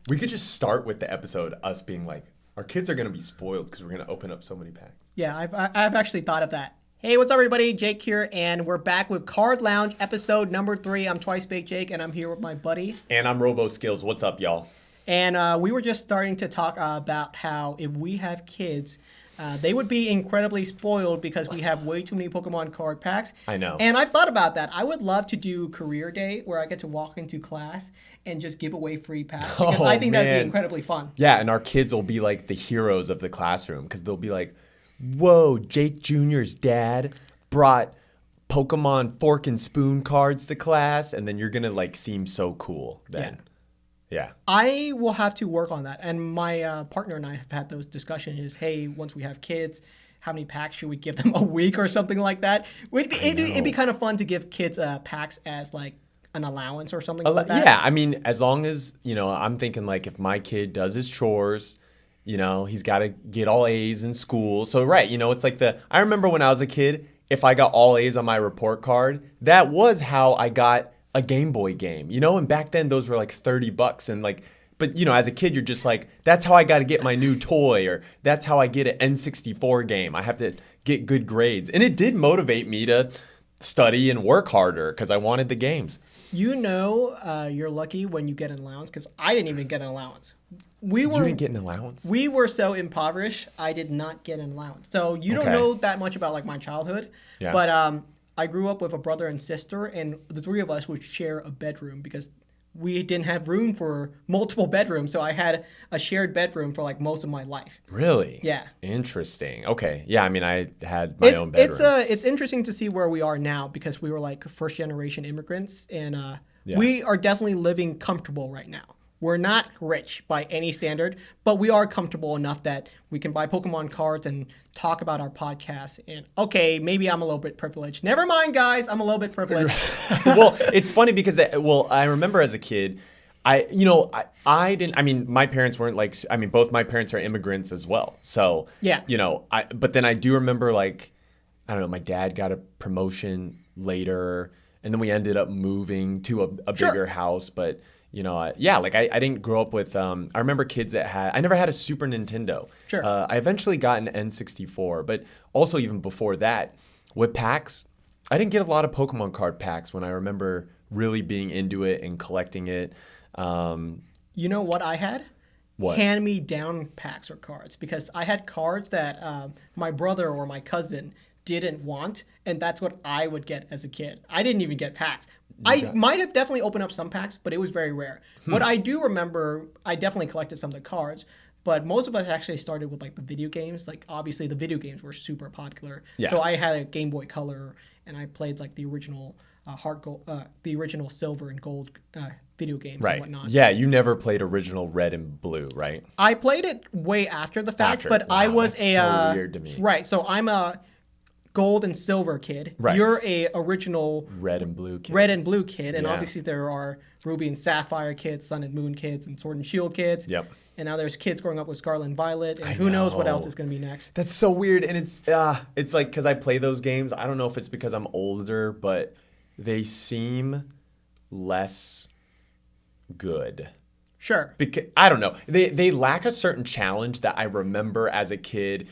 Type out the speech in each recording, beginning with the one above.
We could just start with the episode us being like, our kids are going to be spoiled because we're going to open up so many packs. Yeah, I've actually thought of that. Hey, what's up, everybody? Jake here, and we're back with Card Lounge episode number 3. I'm TwicebakedJake, and I'm here with my buddy. And I'm Roboskillz. What's up, y'all? And we were just starting to talk about how if we have kids, they would be incredibly spoiled because we have way too many Pokemon card packs. I know. And I've thought about that. I would love to do career day where I get to walk into class and just give away free packs because I think that would be incredibly fun. Yeah, and our kids will be like the heroes of the classroom because they'll be like, whoa, Jake Jr.'s dad brought Pokemon fork and spoon cards to class, and then you're going to like seem so cool then. Yeah. I will have to work on that. And my partner and I have had those discussions is, hey, once we have kids, how many packs should we give them a week or something like that? It'd be kind of fun to give kids packs as like an allowance or something like that. Yeah, I mean, as long as, I'm thinking like if my kid does his chores, he's got to get all A's in school. So, right, it's like I remember when I was a kid, if I got all A's on my report card, that was how I got a Gameboy game, and back then those were like $30 and like, but as a kid, you're just like, that's how I got to get my new toy, or that's how I get an N64 game. I have to get good grades. And it did motivate me to study and work harder because I wanted the games. You're lucky when you get an allowance because I didn't even get an allowance. You didn't get an allowance? We were so impoverished, I did not get an allowance. So you don't know that much about like my childhood. Yeah. But I grew up with a brother and sister, and the three of us would share a bedroom because we didn't have room for multiple bedrooms. So I had a shared bedroom for like most of my life. Really? Yeah. Interesting. Okay. Yeah, I mean, I had my own bedroom. It's interesting to see where we are now because we were like first generation immigrants, and we are definitely living comfortable right now. We're not rich by any standard, but we are comfortable enough that we can buy Pokemon cards and talk about our podcast. And okay, maybe I'm a little bit privileged. Never mind, guys. I'm a little bit privileged. Well, it's funny because, I remember as a kid, I didn't, my parents weren't like, both my parents are immigrants as well. So, yeah. But then I do remember like, I don't know, my dad got a promotion later and then we ended up moving to a bigger house. But I didn't grow up with, I remember kids I never had a Super Nintendo. Sure. I eventually got an N64, but also even before that, with packs, I didn't get a lot of Pokemon card packs when I remember really being into it and collecting it. You know what I had? What? Hand-me-down packs or cards, because I had cards that my brother or my cousin didn't want, and that's what I would get as a kid. I didn't even get packs. I might have definitely opened up some packs, but it was very rare. What I do remember, I definitely collected some of the cards, but most of us actually started with like the video games. Like obviously the video games were super popular. Yeah. So I had a Game Boy Color, and I played like the original the original silver and gold video games and whatnot. Yeah, you never played original red and blue, right? I played it way after the fact, but I was so weird to me. Right. So I'm a gold and silver kid. Right. You're a original red and blue kid. And obviously there are Ruby and Sapphire kids, Sun and Moon kids, and Sword and Shield kids. Yep. And now there's kids growing up with Scarlet and Violet, and who knows what else is going to be next. That's so weird, and it's like because I play those games. I don't know if it's because I'm older, but they seem less good. Sure. Because I don't know. They lack a certain challenge that I remember as a kid.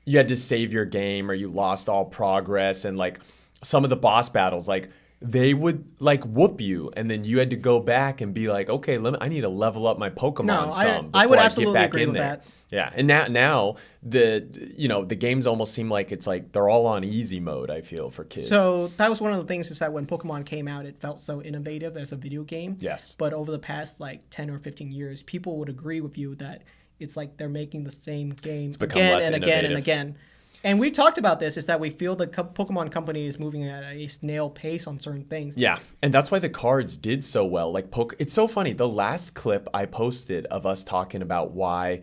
You had to save your game or you lost all progress, and like some of the boss battles, like they would like whoop you, and then you had to go back and be like, okay, I need to level up my Pokemon some before I would I absolutely get back agree in with there. that. Yeah, and now the games almost seem like it's like they're all on easy mode. I feel for kids. So that was one of the things is that when Pokemon came out, it felt so innovative as a video game. Yes. But over the past like 10 or 15 years, people would agree with you that it's like they're making the same game again and again and again. And we talked about this, is that we feel the Pokemon company is moving at a snail pace on certain things. Yeah, and that's why the cards did so well. Like it's so funny. The last clip I posted of us talking about why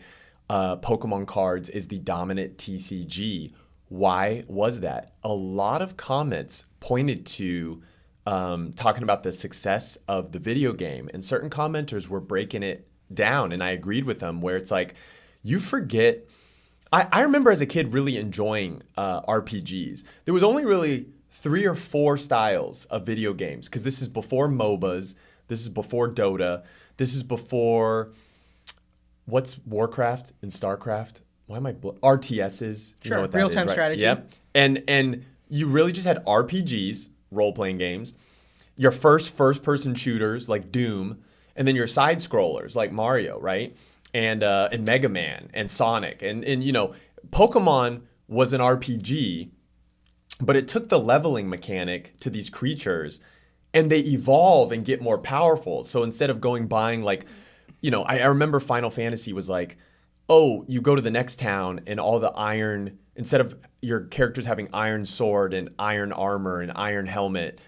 Pokemon cards is the dominant TCG. Why was that? A lot of comments pointed to talking about the success of the video game, and certain commenters were breaking it down, and I agreed with them, where it's like, you forget. I remember as a kid really enjoying RPGs. There was only really 3 or 4 styles of video games, because this is before MOBAs, This is before Dota. This is before what's Warcraft and StarCraft? Why am I RTSs? You know what that real-time is, right? strategy. Yep. And you really just had RPGs, role-playing games, your first-person shooters like Doom, and then your side scrollers like Mario, right? And Mega Man and Sonic. And you know, Pokemon was an RPG, but it took the leveling mechanic to these creatures and they evolve and get more powerful. So instead of buying like, you know, I remember Final Fantasy was like, oh, you go to the next town and all the iron, instead of your characters having iron sword and iron armor and iron helmet,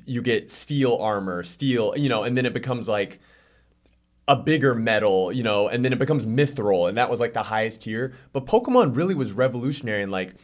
you get steel armor, steel, you know, and then it becomes like a bigger metal, you know, and then it becomes mithril, and that was like the highest tier. But Pokemon really was revolutionary in like,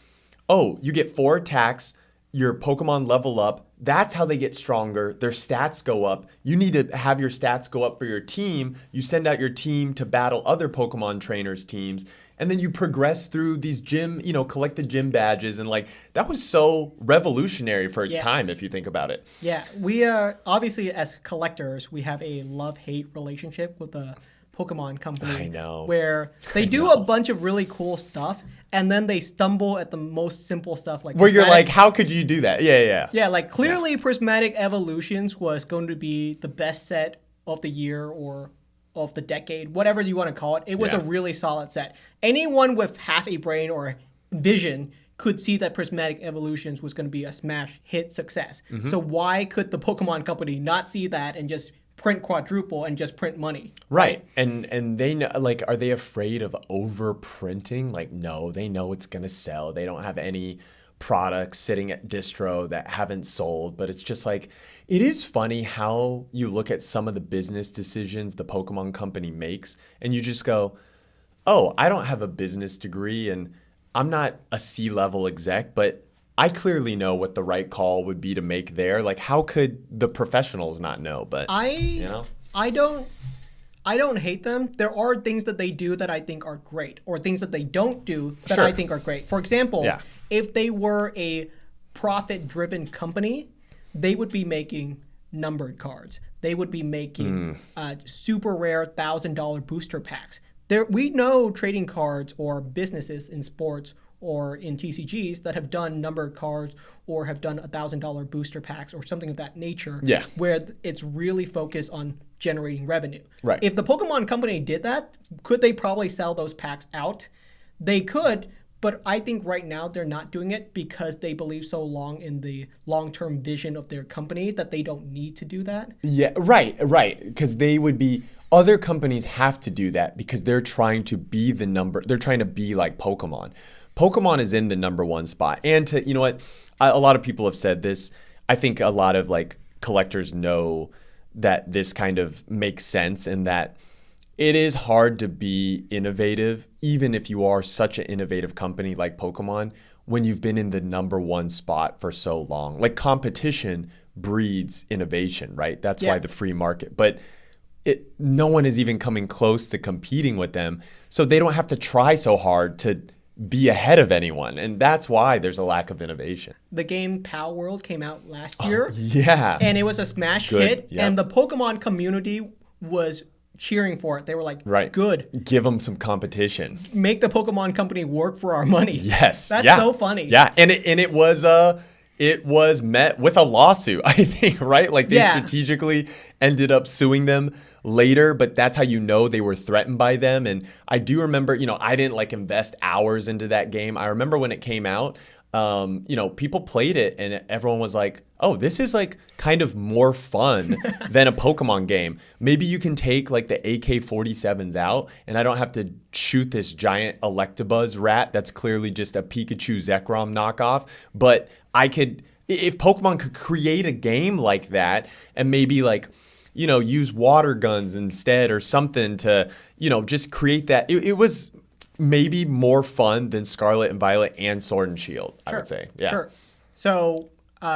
oh, you get 4 attacks, your Pokemon level up, that's how they get stronger, their stats go up. You need to have your stats go up for your team. You send out your team to battle other Pokemon trainers' teams, and then you progress through these gym, you know, collect the gym badges, and like that was so revolutionary for its time if you think about it. Yeah, we obviously as collectors, we have a love-hate relationship with the Pokemon company. I know. Where they do a bunch of really cool stuff, and then they stumble at the most simple stuff like where you're like, how could you do that? Yeah. Yeah, like clearly Prismatic Evolutions was going to be the best set of the year or of the decade, whatever you want to call it. It was a really solid set. Anyone with half a brain or vision could see that Prismatic Evolutions was going to be a smash hit success. So why could the Pokemon company not see that and just print quadruple and just print money? Right. And they know, like, are they afraid of overprinting? Like, no, they know it's going to sell. They don't have any products sitting at distro that haven't sold, but it's just like, it is funny how you look at some of the business decisions the Pokemon company makes and you just go, oh, I don't have a business degree and I'm not a C-level exec, but I clearly know what the right call would be to make there. Like, how could the professionals not know? But you know, I don't hate them. There are things that they do that I think are great, or things that they don't do that I think are great. For example, if they were a profit-driven company, they would be making numbered cards. They would be making super rare $1,000 booster packs. We know trading cards or businesses in sports or in TCGs that have done numbered cards or have done $1,000 booster packs or something of that nature, where it's really focused on generating revenue. Right. If the Pokemon company did that, could they probably sell those packs out? They could, but I think right now they're not doing it because they believe so long in the long-term vision of their company that they don't need to do that. Yeah, right. Because they would be, other companies have to do that because they're trying to be they're trying to be like Pokemon. Pokemon is in the number 1 spot. And to, you know what, a lot of people have said this. I think a lot of like collectors know that this kind of makes sense and that it is hard to be innovative, even if you are such an innovative company like Pokemon, when you've been in the number 1 spot for so long. Like, competition breeds innovation, right? That's why the free market. But no one is even coming close to competing with them. So they don't have to try so hard to be ahead of anyone. And that's why there's a lack of innovation. The game Pal World came out last year. Yeah. And it was a smash hit. Yep. And the Pokemon community was cheering for it. They were like, good. Give them some competition. Make the Pokemon company work for our money. Yes. That's so funny. Yeah. And it was met with a lawsuit, I think, right? Like, they strategically ended up suing them later, but that's how you know they were threatened by them. And I do remember, you know, I didn't like invest hours into that game. I remember when it came out, you know, people played it and everyone was like, oh, this is like kind of more fun than a Pokemon game. Maybe you can take like the AK-47s out and I don't have to shoot this giant Electabuzz rat that's clearly just a Pikachu Zekrom knockoff. But I could, if Pokemon could create a game like that and maybe like, you know, use water guns instead or something to, you know, just create that. It was maybe more fun than Scarlet and Violet and Sword and Shield, I would say. Yeah. Sure. So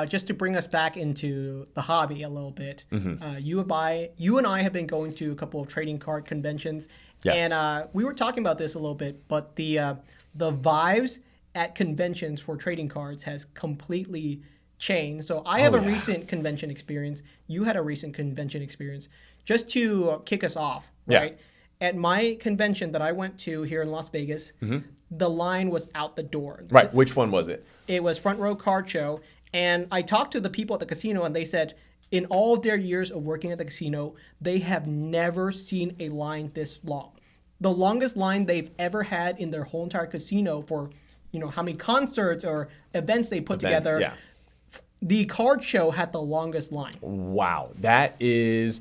just to bring us back into the hobby a little bit, you and I have been going to a couple of trading card conventions. Yes. And we were talking about this a little bit, but the vibes at conventions for trading cards has completely chain. So I have a yeah. recent convention experience. You had a recent convention experience. Just to kick us off, Yeah. right? At my convention that I went to here in Las Vegas, the line was out the door. Right. Which one was it? It was Front Row Card Show. And I talked to the people at the casino, and they said in all of their years of working at the casino, they have never seen a line this long. The longest line they've ever had in their whole entire casino for, how many concerts or events they put together. Yeah. The card show had the longest line. Wow. That's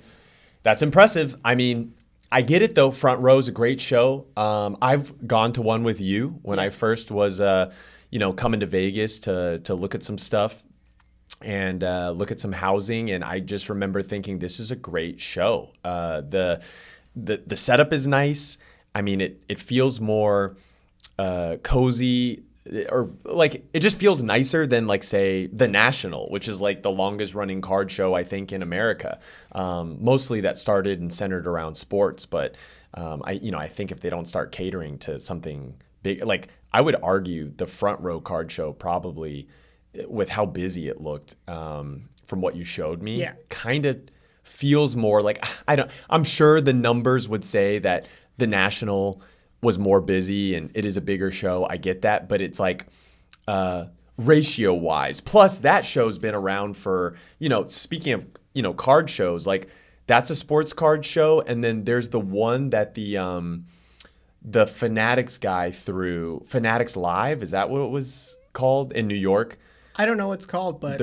impressive. I mean, I get it though. Front Row is a great show. I've gone to one with you when I first was, coming to Vegas to look at some stuff and look at some housing. And I just remember thinking, this is a great show. The setup is nice. I mean, it feels more cozy, or like it just feels nicer than like say the National, which is like the longest running card show I think in America. Mostly that started and centered around sports, but I think if they don't start catering to something big, like I would argue the Front Row card show probably, with how busy it looked, from what you showed me, kind of feels more like I'm sure the numbers would say that the National was more busy and it is a bigger show. I get that, but it's like ratio wise. Plus that show's been around for, speaking of, card shows, like that's a sports card show. And then there's the one that the Fanatics guy threw, Fanatics Live. Is that what it was called in New York? I don't know what it's called, but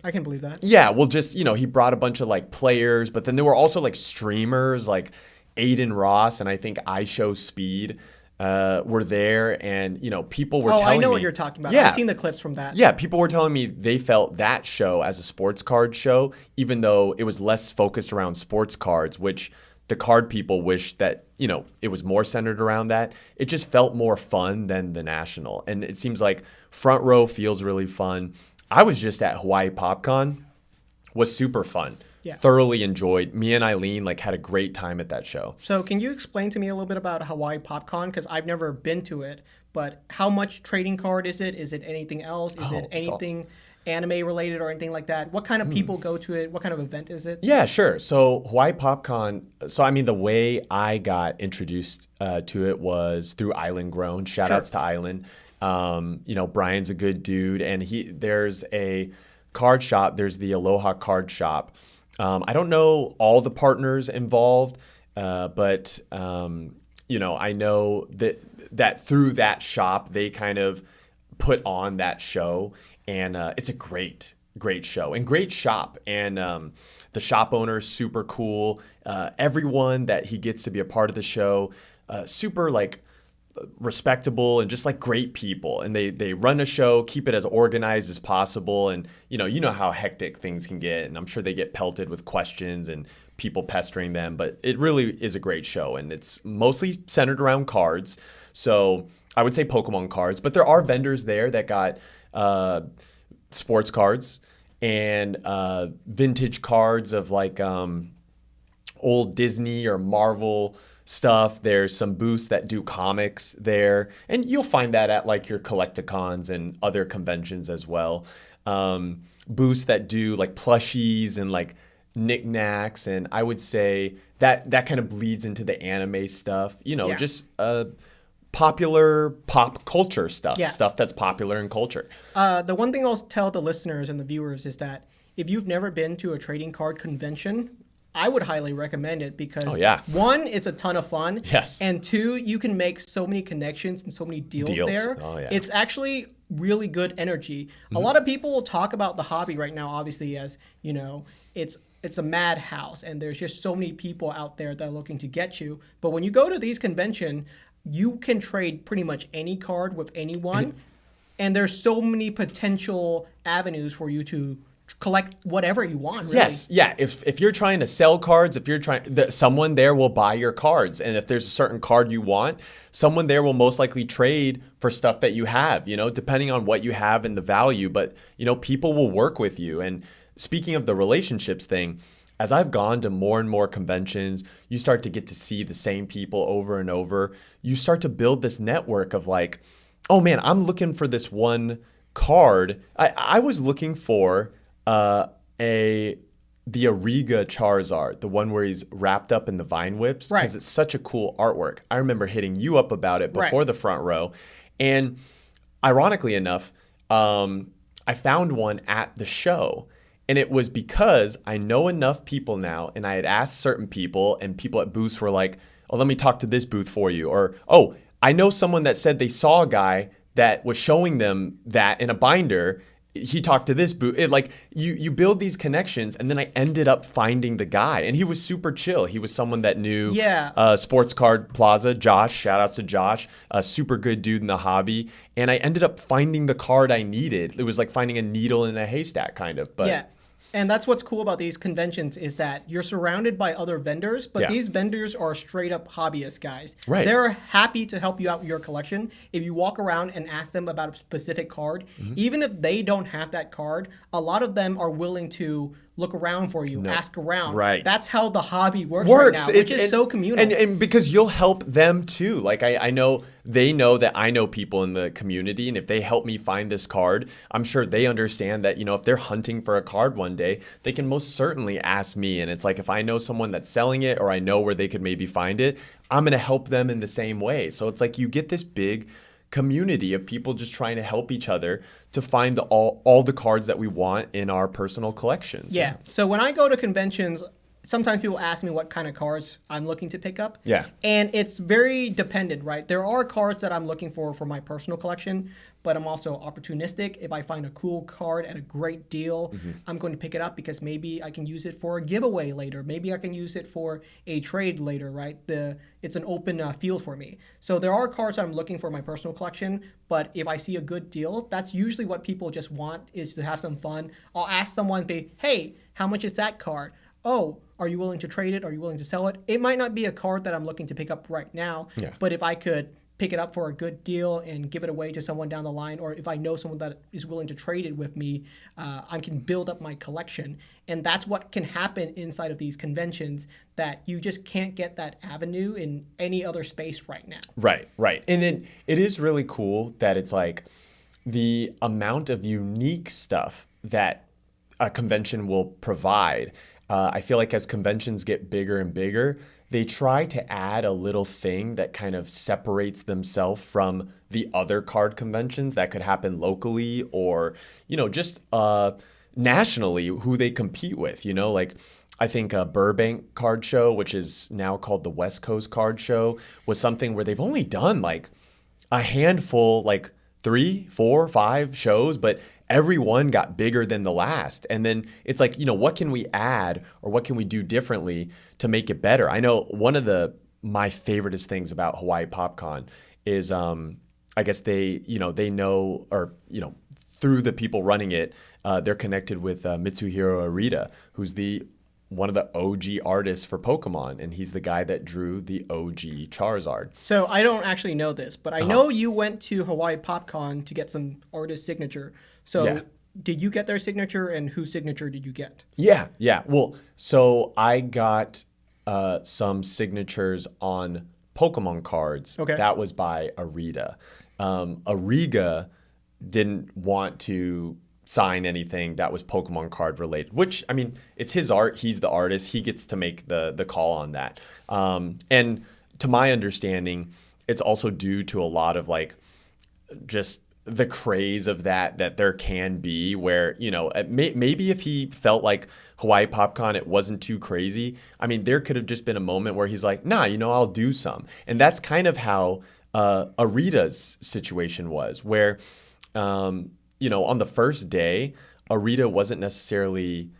I can believe that. Yeah. Well, just, he brought a bunch of like players, but then there were also like streamers like Aiden Ross and I think iShowSpeed were there, and people were telling me. I know what you're talking about. Yeah, I've seen the clips from that. Yeah, people were telling me they felt that show as a sports card show, even though it was less focused around sports cards, which the card people wish that it was more centered around that. It just felt more fun than the National, and it seems like Front Row feels really fun. I was just at Hawaii PopCon, was super fun. Yeah. Thoroughly enjoyed. Me and Eileen had a great time at that show. So can you explain to me a little bit about Hawaii PopCon? Because I've never been to it, but how much trading card is it? Is it anything else? Is it anything anime related or anything like that? What kind of people go to it? What kind of event is it? Yeah, sure. So Hawaii PopCon, the way I got introduced to it was through Island Grown. Shout outs to Island. Brian's a good dude, and there's a card shop. There's the Aloha Card Shop. I don't know all the partners involved, but I know that through that shop they kind of put on that show, and it's a great show and great shop, and the shop owner is super cool. Everyone that he gets to be a part of the show, super respectable and just great people, and they run a show, keep it as organized as possible, and you know how hectic things can get, and I'm sure they get pelted with questions and people pestering them, but it really is a great show, and it's mostly centered around cards. So I would say Pokemon cards, but there are vendors there that got sports cards and vintage cards of old Disney or Marvel stuff. There's some booths that do comics there, and you'll find that at your Collecticons and other conventions as well. Booths that do plushies and knickknacks, and I would say that kind of bleeds into the anime stuff. Just popular pop culture stuff, stuff that's popular in culture. The one thing I'll tell the listeners and the viewers is that if you've never been to a trading card convention, I would highly recommend it because one, it's a ton of fun. Yes. And two, you can make so many connections and so many deals there. Oh, yeah. It's actually really good energy. Mm-hmm. A lot of people will talk about the hobby right now, obviously, as it's a madhouse and there's just so many people out there that are looking to get you. But when you go to these conventions, you can trade pretty much any card with anyone, and there's so many potential avenues for you to collect whatever you want, really. Yes, yeah. If you're trying to sell cards, if you're someone there will buy your cards, and if there's a certain card you want, someone there will most likely trade for stuff that you have, depending on what you have and the value. But people will work with you. And speaking of the relationships thing, as I've gone to more and more conventions, you start to get to see the same people over and over. You start to build this network of oh man, I'm looking for this one card, I was looking for the Ariga Charizard, the one where he's wrapped up in the vine whips, Right. because it's such a cool artwork. I remember hitting you up about it Right. before the front row, and ironically enough, I found one at the show. And it was because I know enough people now, and I had asked certain people, and people at booths were like, oh, let me talk to this booth for you. Or, oh, I know someone that said they saw a guy that was showing them that in a binder. He talked to this booth. You build these connections, and then I ended up finding the guy, and he was super chill. He was someone that knew Sports Card Plaza, Josh. Shout outs to Josh, a super good dude in the hobby. And I ended up finding the card I needed. It was like finding a needle in a haystack, kind of. But yeah. And that's what's cool about these conventions is that you're surrounded by other vendors, but these vendors are straight up hobbyist guys. Right. They're happy to help you out with your collection. If you walk around and ask them about a specific card, even if they don't have that card, a lot of them are willing to look around for you, ask around. Right. That's how the hobby works right now, which is so communal. And because you'll help them too. Like I know they know that I know people in the community, and if they help me find this card, I'm sure they understand that, if they're hunting for a card one day, they can most certainly ask me. And it's like, if I know someone that's selling it, or I know where they could maybe find it, I'm going to help them in the same way. So it's like you get this big community of people just trying to help each other to find all the cards that we want in our personal collections. Yeah. So when I go to conventions, sometimes people ask me what kind of cards I'm looking to pick up. Yeah. And it's very dependent, right? There are cards that I'm looking for my personal collection, but I'm also opportunistic. If I find a cool card at a great deal, I'm going to pick it up because maybe I can use it for a giveaway later. Maybe I can use it for a trade later, right? It's an open field for me. So there are cards I'm looking for my personal collection, but if I see a good deal, that's usually what people just want, is to have some fun. I'll ask someone, hey, how much is that card? Oh, are you willing to trade it? Are you willing to sell it? It might not be a card that I'm looking to pick up right now, but if I could pick it up for a good deal and give it away to someone down the line, or if I know someone that is willing to trade it with me, I can build up my collection. And that's what can happen inside of these conventions, that you just can't get that avenue in any other space right now. Right. And it is really cool that it's like the amount of unique stuff that a convention will provide. I feel like as conventions get bigger and bigger, they try to add a little thing that kind of separates themselves from the other card conventions that could happen locally, or, just nationally, who they compete with. Like I think a Burbank card show, which is now called the West Coast Card Show, was something where they've only done like a handful, like 3, 4, 5 shows, but every one got bigger than the last. And then it's like, what can we add, or what can we do differently to make it better? I know one of my favoriteest things about Hawaii PopCon is, I guess they know, or, through the people running it, they're connected with Mitsuhiro Arita, who's one of the OG artists for Pokemon, and he's the guy that drew the OG Charizard. So I don't actually know this, but I know you went to Hawaii PopCon to get some artist signature. So did you get their signature, and whose signature did you get? Yeah. Well, so I got some signatures on Pokemon cards. Okay. That was by Arita. Ariga didn't want to sign anything that was Pokemon card related, which, I mean, it's his art. He's the artist. He gets to make the call on that. And to my understanding, it's also due to a lot of like just the craze of that there can be, where, maybe if he felt like Hawaii PopCon, it wasn't too crazy. I mean, there could have just been a moment where he's like, nah, I'll do some. And that's kind of how Arita's situation was, where, on the first day, Arita wasn't necessarily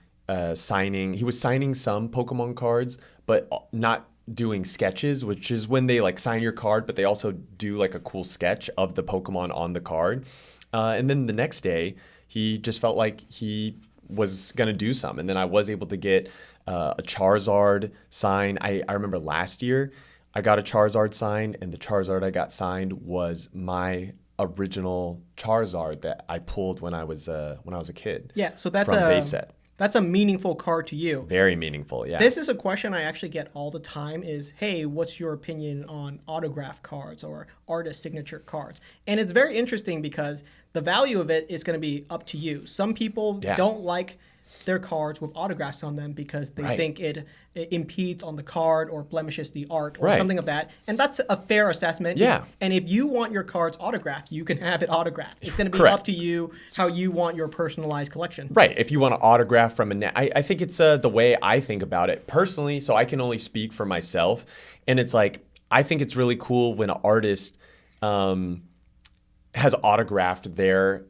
signing. He was signing some Pokemon cards, but not doing sketches, which is when they like sign your card, but they also do like a cool sketch of the Pokemon on the card. And then the next day, he just felt like he was going to do some. And then I was able to get a Charizard sign. I remember last year I got a Charizard sign, and the Charizard I got signed was my original Charizard that I pulled when I was a kid. Yeah, so that's from base set. That's a meaningful card to you. Very meaningful, yeah. This is a question I actually get all the time is, hey, what's your opinion on autograph cards or artist signature cards? And it's very interesting because the value of it is going to be up to you. Some people don't like their cards with autographs on them because they think it impedes on the card or blemishes the art or something of that. And that's a fair assessment. Yeah. And if you want your cards autographed, you can have it autographed. It's going to be up to you how you want your personalized collection. Right. If you want to autograph from I think it's the way I think about it personally, so I can only speak for myself. And it's like, I think it's really cool when an artist has autographed their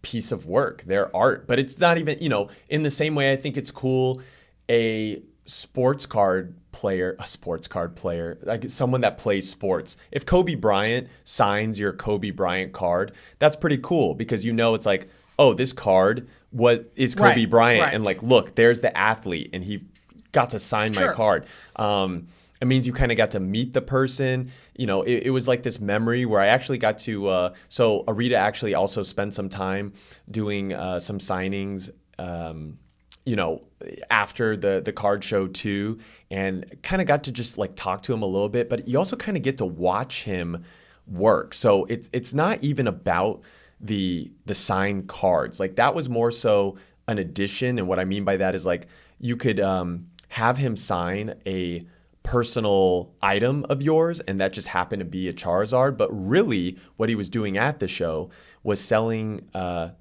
piece of work, their art. But it's not even, in the same way I think it's cool a sports card player, like someone that plays sports. If Kobe Bryant signs your Kobe Bryant card, that's pretty cool because it's like, oh, this card is Kobe Bryant. And like, look, there's the athlete and he got to sign my card. It means you kind of got to meet the person. It was like this memory where I actually got to, so Arita actually also spent some time doing some signings, after the card show too, and kind of got to just like talk to him a little bit, but you also kind of get to watch him work. So it's not even about the signed cards. Like that was more so an addition. And what I mean by that is like, you could have him sign a personal item of yours, and that just happened to be a Charizard. But really, what he was doing at the show was selling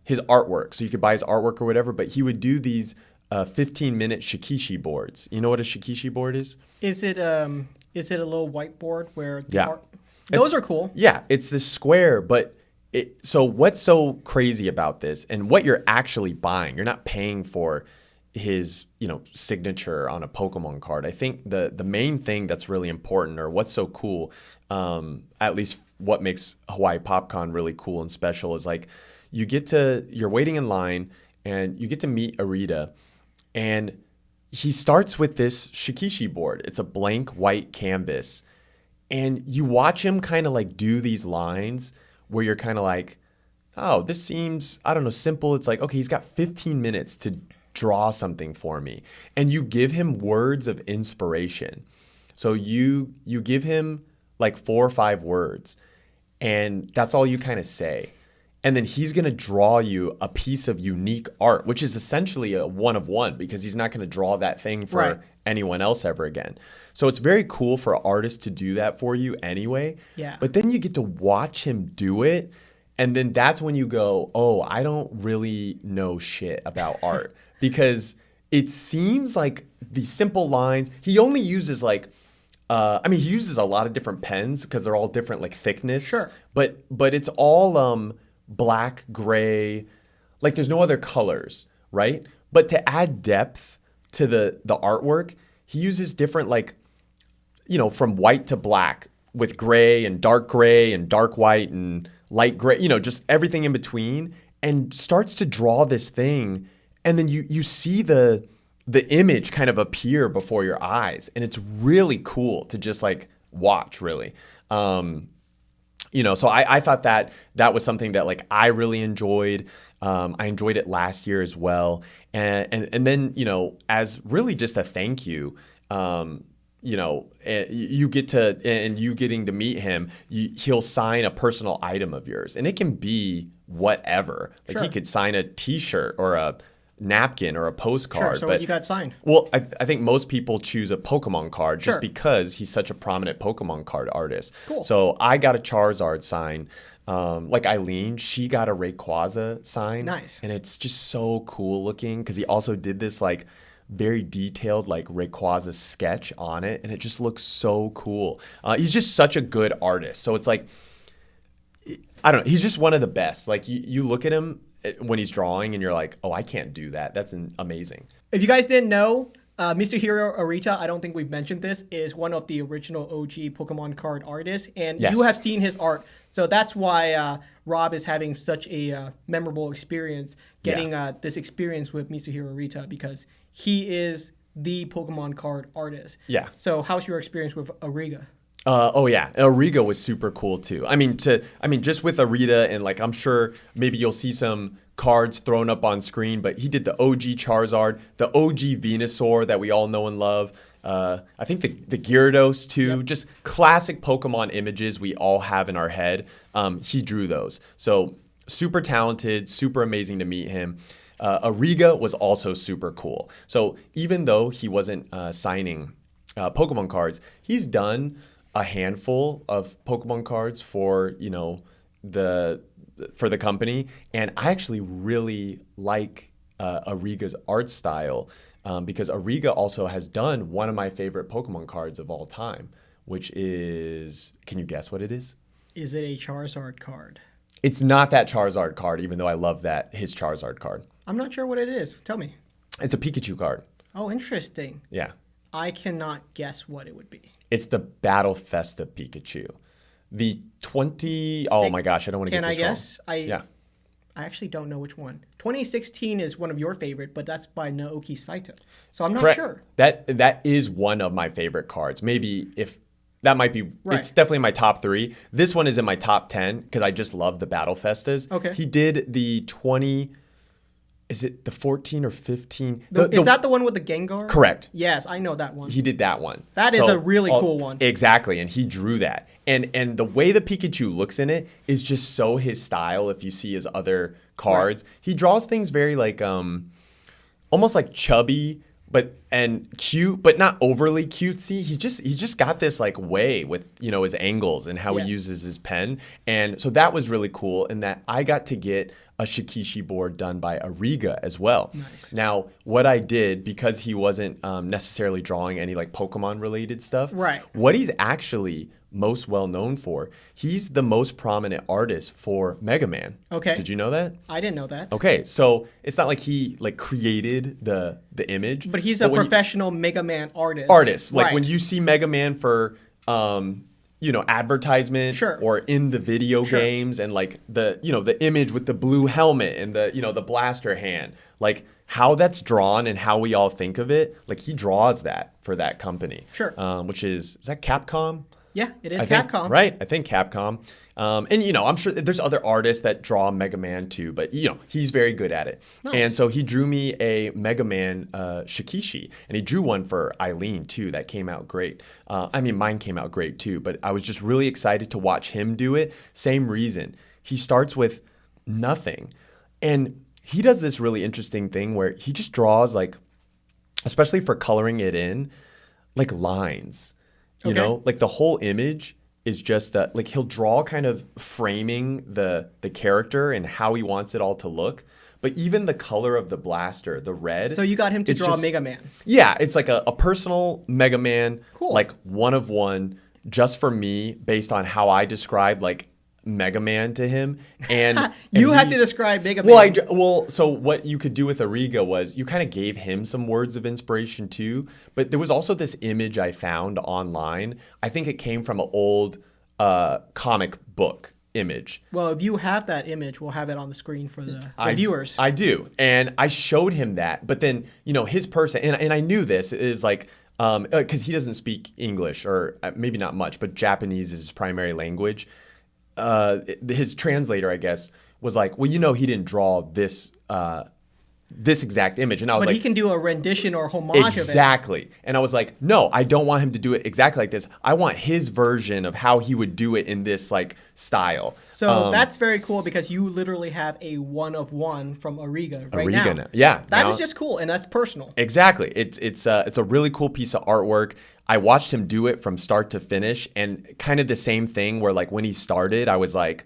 his artwork. So you could buy his artwork or whatever, but he would do these 15-minute Shikishi boards. You know what a Shikishi board is? Is it a little whiteboard where the art... Those are cool. Yeah, it's this square, but so what's so crazy about this and what you're actually buying, you're not paying for his signature on a Pokemon card. I think the main thing that's really important, or what's so cool, at least what makes Hawaii PopCon really cool and special, is like you're waiting in line and you get to meet Arita, and he starts with this Shikishi board. It's a blank white canvas, and you watch him kind of like do these lines where you're kind of like, oh, this seems, I don't know, simple. It's like, okay, he's got 15 minutes to draw something for me, and you give him words of inspiration. So you give him like 4 or 5 words, and that's all you kind of say, and then he's going to draw you a piece of unique art, which is essentially a one of one because he's not going to draw that thing for anyone else ever again. So it's very cool for an artist to do that for you anyway. But then you get to watch him do it, and then that's when you go, oh, I don't really know shit about art. Because it seems like the simple lines, he only uses like, he uses a lot of different pens because they're all different like thickness. Sure. But it's all black, gray, like there's no other colors, right? But to add depth to the artwork, he uses different like, from white to black with gray and dark white and light gray, just everything in between, and starts to draw this thing. And then you see the image kind of appear before your eyes. And it's really cool to just like watch, really. So I thought that was something that like I really enjoyed. I enjoyed it last year as well. And then, as really just a thank you, you get to, and you getting to meet him, he'll sign a personal item of yours. And it can be whatever. Like he could sign a T-shirt or a napkin or a postcard. So what you got signed? Well, I think most people choose a Pokemon card just because he's such a prominent Pokemon card artist. Cool. So I got a Charizard sign. Like Eileen, she got a Rayquaza sign. Nice. And it's just so cool looking because he also did this like very detailed like Rayquaza sketch on it, and it just looks so cool. He's just such a good artist. So it's like, I don't know, he's just one of the best. Like you look at him when he's drawing and you're like, oh, I can't do that. That's amazing. If you guys didn't know, Mitsuhiro Arita, I don't think we've mentioned this, is one of the original OG Pokemon card artists, and you have seen his art. So that's why Rob is having such a memorable experience getting this experience with Mitsuhiro Arita, because he is the Pokemon card artist. Yeah. So how's your experience with Ariga? Oh yeah, Ariga was super cool too. Just with Arita and like I'm sure maybe you'll see some cards thrown up on screen, but he did the OG Charizard, the OG Venusaur that we all know and love. I think the Gyarados too, Yep. just classic Pokemon images we all have in our head. He drew those, so super talented, super amazing to meet him. Ariga was also super cool. So even though he wasn't signing Pokemon cards, he's done a handful of Pokemon cards for the for the company, and I actually really like Ariga's art style because Ariga also has done one of my favorite Pokemon cards of all time, which is, can you guess what it is? Is it a Charizard card? It's not that Charizard card, even though I love his Charizard card. I'm not sure what it is. Tell me. It's a Pikachu card. Oh, interesting. Yeah. I cannot guess what it would be. It's the Battle Festa Pikachu. The 20... Oh my gosh, I don't want to get this Can I guess? wrong. Yeah. I actually don't know which one. 2016 is one of your favorite, but that's by Naoki Saito. So I'm not Correct. sure. That is one of my favorite cards. Maybe if... That might be... Right. It's definitely my top 3. This one is in my top 10 because I just love the Battle Festas. Okay. He did the 20... Is it the 14 or 15? Is that the one with the Gengar? Correct. Yes, I know that one. He did that one. That is a really cool one. Exactly, and he drew that. And the way the Pikachu looks in it is just so his style. If you see his other cards, he draws things very like almost like chubby, and cute, but not overly cutesy. He's just got this like way with his angles and how he uses his pen. And so that was really cool. And that I got to get a Shikishi board done by Ariga as well. Nice. Now, what I did, because he wasn't necessarily drawing any like Pokemon related stuff, Right. what he's actually most well known for, he's the most prominent artist for Mega Man. Okay. Did you know that? I didn't know that. Okay, so it's not like he like created the image, But he's a when professional Mega Man artist. like Right. when you see Mega Man for advertisement Sure. or in the video games, and like the image with the blue helmet and the blaster hand, like how that's drawn and how we all think of it, like he draws that for that company. Sure. Which is that Capcom? Yeah, it is I think, Capcom. right? I think Capcom. And I'm sure there's other artists that draw Mega Man too, but he's very good at it. Nice. And so he drew me a Mega Man Shikishi, and he drew one for Eileen too that came out great. Mine came out great too, but I was just really excited to watch him do it. Same reason. He starts with nothing, and he does this really interesting thing where he just draws, like, especially for coloring it in, like lines. Okay. Like the whole image is just like he'll draw kind of framing the character and how he wants it all to look. But even the color of the blaster, the red. So you got him to it's draw just- Mega Man. Yeah, it's like a personal Mega Man, Cool. like one of one, just for me, based on how I described like Mega Man to him. And You had he- to describe Mega Man. so what you could do with Ariga was you kind of gave him some words of inspiration too. But there was also this image I found online. I think it came from an old comic book image. Well, if you have that image, we'll have it on the screen for the viewers. I do. And I showed him that. But then, his person, and I knew this, is like, because he doesn't speak English, or maybe not much, but Japanese is his primary language. His translator, I guess, was like, well, he didn't draw this exact image. And I was but like, he can do a rendition or homage of it. exactly. And I was like, no, I don't want him to do it exactly like this. I want his version of how he would do it in this like style. So that's very cool because you literally have a one of one from Ariga right Ariga now. Yeah. That now- is just cool, and that's personal. Exactly. It's a really cool piece of artwork. I watched him do it from start to finish, and kind of the same thing where like when he started, I was like,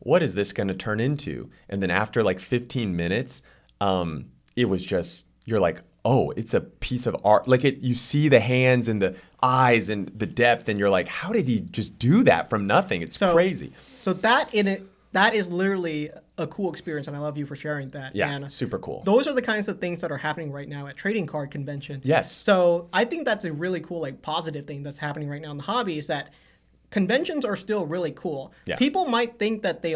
what is this going to turn into? And then after like 15 minutes, it was just, you're like, oh, it's a piece of art. Like you see the hands and the eyes and the depth, and you're like, how did he just do that from nothing? It's crazy. So that is literally a cool experience, and I love you for sharing that. Yeah, and super cool. Those are the kinds of things that are happening right now at trading card convention. Yes. So I think that's a really cool, like, positive thing that's happening right now in the hobby is that conventions are still really cool. Yeah. People might think that they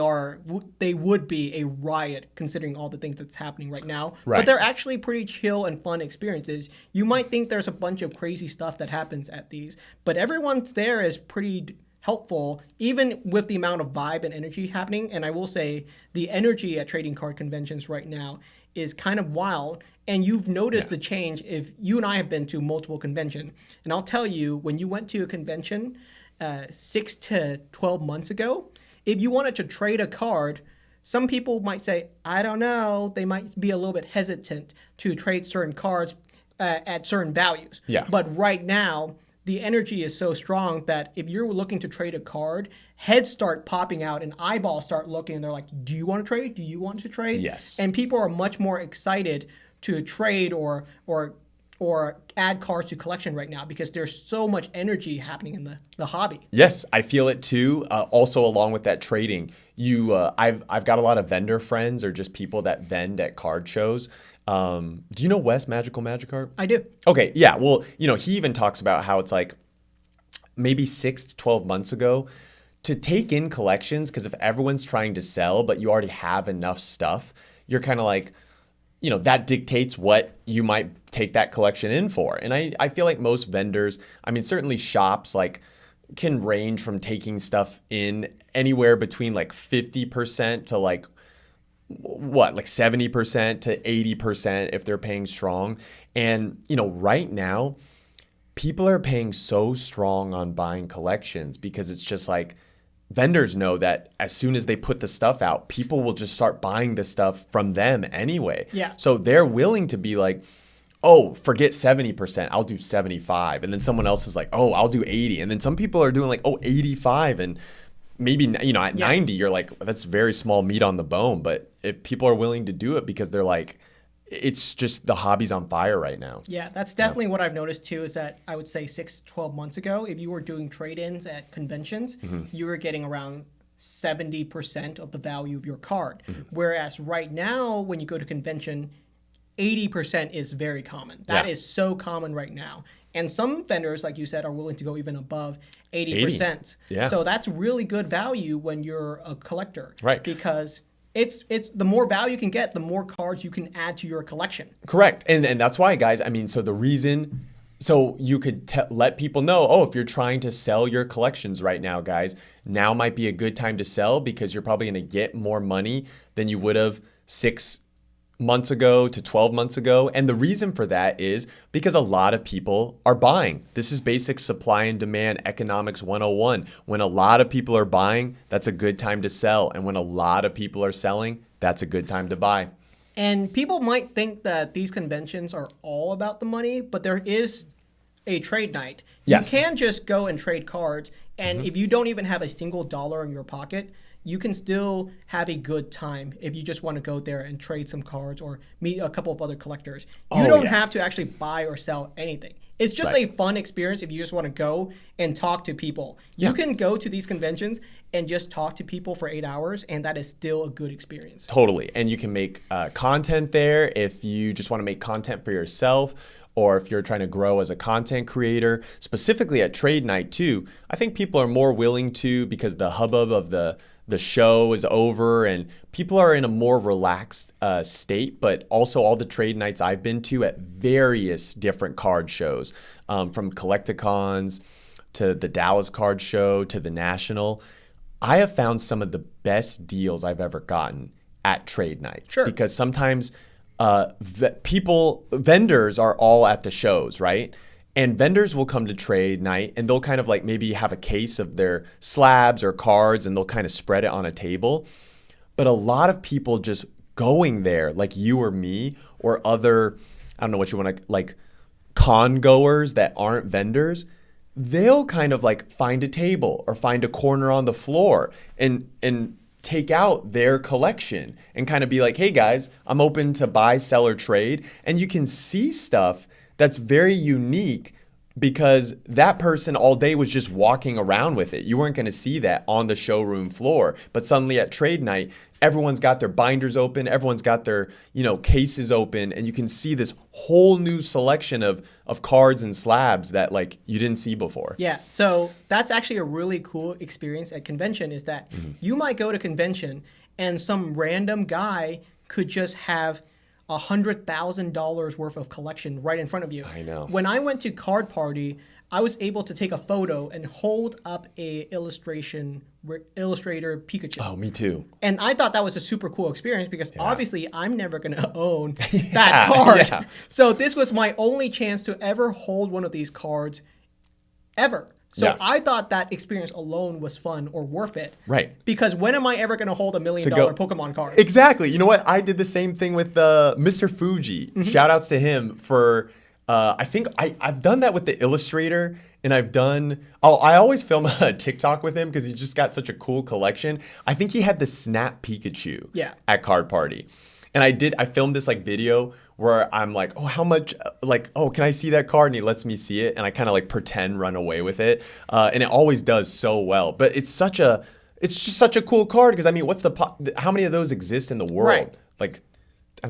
would be a riot considering all the things that's happening right now, Right. but they're actually pretty chill and fun experiences. You might think there's a bunch of crazy stuff that happens at these, but everyone's there is pretty helpful, even with the amount of vibe and energy happening. And I will say the energy at trading card conventions right now is kind of wild. And you've noticed the change if you and I have been to multiple conventions. And I'll tell you, when you went to a convention 6 to 12 months ago, if you wanted to trade a card, some people might say, I don't know. They might be a little bit hesitant to trade certain cards at certain values. Yeah. But right now, the energy is so strong that if you're looking to trade a card, heads start popping out and eyeballs start looking. And they're like, do you want to trade? Do you want to trade? Yes. And people are much more excited to trade or add cards to collection right now because there's so much energy happening in the hobby. Yes, I feel it too. Also, along with that trading, I've got a lot of vendor friends or just people that vend at card shows. Do you know Wes Magical Magikarp? I do. Okay, yeah. Well, he even talks about how it's like maybe 6 to 12 months ago to take in collections, because if everyone's trying to sell but you already have enough stuff, you're kind of like, that dictates what you might take that collection in for. And I feel like most vendors, certainly shops can range from taking stuff in anywhere between 50% to 70% to 80% if they're paying strong. And, right now, people are paying so strong on buying collections because it's just vendors know that as soon as they put the stuff out, people will just start buying the stuff from them anyway. Yeah. So they're willing to be like, oh, forget 70%, I'll do 75. And then someone else is like, oh, I'll do 80. And then some people are doing 85. And maybe, at 90, you're like, that's very small meat on the bone. But if people are willing to do it because they're like, it's just the hobby's on fire right now. Yeah, that's definitely what I've noticed too, is that I would say 6 to 12 months ago, if you were doing trade-ins at conventions, you were getting around 70% of the value of your card. Whereas right now, when you go to convention, 80% is very common. That is so common right now. And some vendors, like you said, are willing to go even above 80%. Yeah. So that's really good value when you're a collector. Right. Because it's the more value you can get, the more cards you can add to your collection. Correct. And that's why, guys, so you could let people know, oh, if you're trying to sell your collections right now, guys, now might be a good time to sell because you're probably going to get more money than you would have 6 months ago to 12 months ago. And the reason for that is because a lot of people are buying. This is basic supply and demand economics 101. When a lot of people are buying, that's a good time to sell. And when a lot of people are selling, that's a good time to buy. And people might think that these conventions are all about the money, but there is a trade night. Yes. You can just go and trade cards. And if you don't even have a single dollar in your pocket, you can still have a good time if you just want to go there and trade some cards or meet a couple of other collectors. You don't have to actually buy or sell anything. It's just a fun experience if you just want to go and talk to people. You can go to these conventions and just talk to people for 8 hours, and that is still a good experience. Totally. And you can make content there if you just want to make content for yourself, or if you're trying to grow as a content creator. Specifically at trade night too, I think people are more willing to, because the hubbub of the show is over and people are in a more relaxed state. But also all the trade nights I've been to at various different card shows, from Collecticons to the Dallas Card Show to the National, I have found some of the best deals I've ever gotten at trade nights. Sure. Because sometimes vendors are all at the shows, right? And vendors will come to trade night and they'll kind of maybe have a case of their slabs or cards and they'll kind of spread it on a table. But a lot of people just going there, like you or me or other, I don't know what you want to, con goers that aren't vendors, they'll kind of find a table or find a corner on the floor and take out their collection and kind of be like, hey guys, I'm open to buy, sell, or trade. And you can see stuff that's very unique because that person all day was just walking around with it. You weren't going to see that on the showroom floor. But suddenly at trade night, everyone's got their binders open, everyone's got their, cases open, and you can see this whole new selection of cards and slabs that like you didn't see before. Yeah, so that's actually a really cool experience at convention is that you might go to convention and some random guy could just have $100,000 worth of collection right in front of you. I know. When I went to Card Party, I was able to take a photo and hold up a illustrator Pikachu. Oh, me too. And I thought that was a super cool experience because obviously I'm never going to own that card. Yeah. So this was my only chance to ever hold one of these cards ever. So I thought that experience alone was fun or worth it. Right. Because when am I ever going to hold $1 million Pokemon card? Exactly. You know what? I did the same thing with Mr. Fuji. Shout outs to him for, I think I've done that with the illustrator. And I always film a TikTok with him because he's just got such a cool collection. I think he had the Snap Pikachu at Card Party. And I filmed this like video where I'm like, oh, how much, can I see that card? And he lets me see it. And I kind of like pretend run away with it. And it always does so well. But it's just such a cool card because I mean, how many of those exist in the world? Right. Like,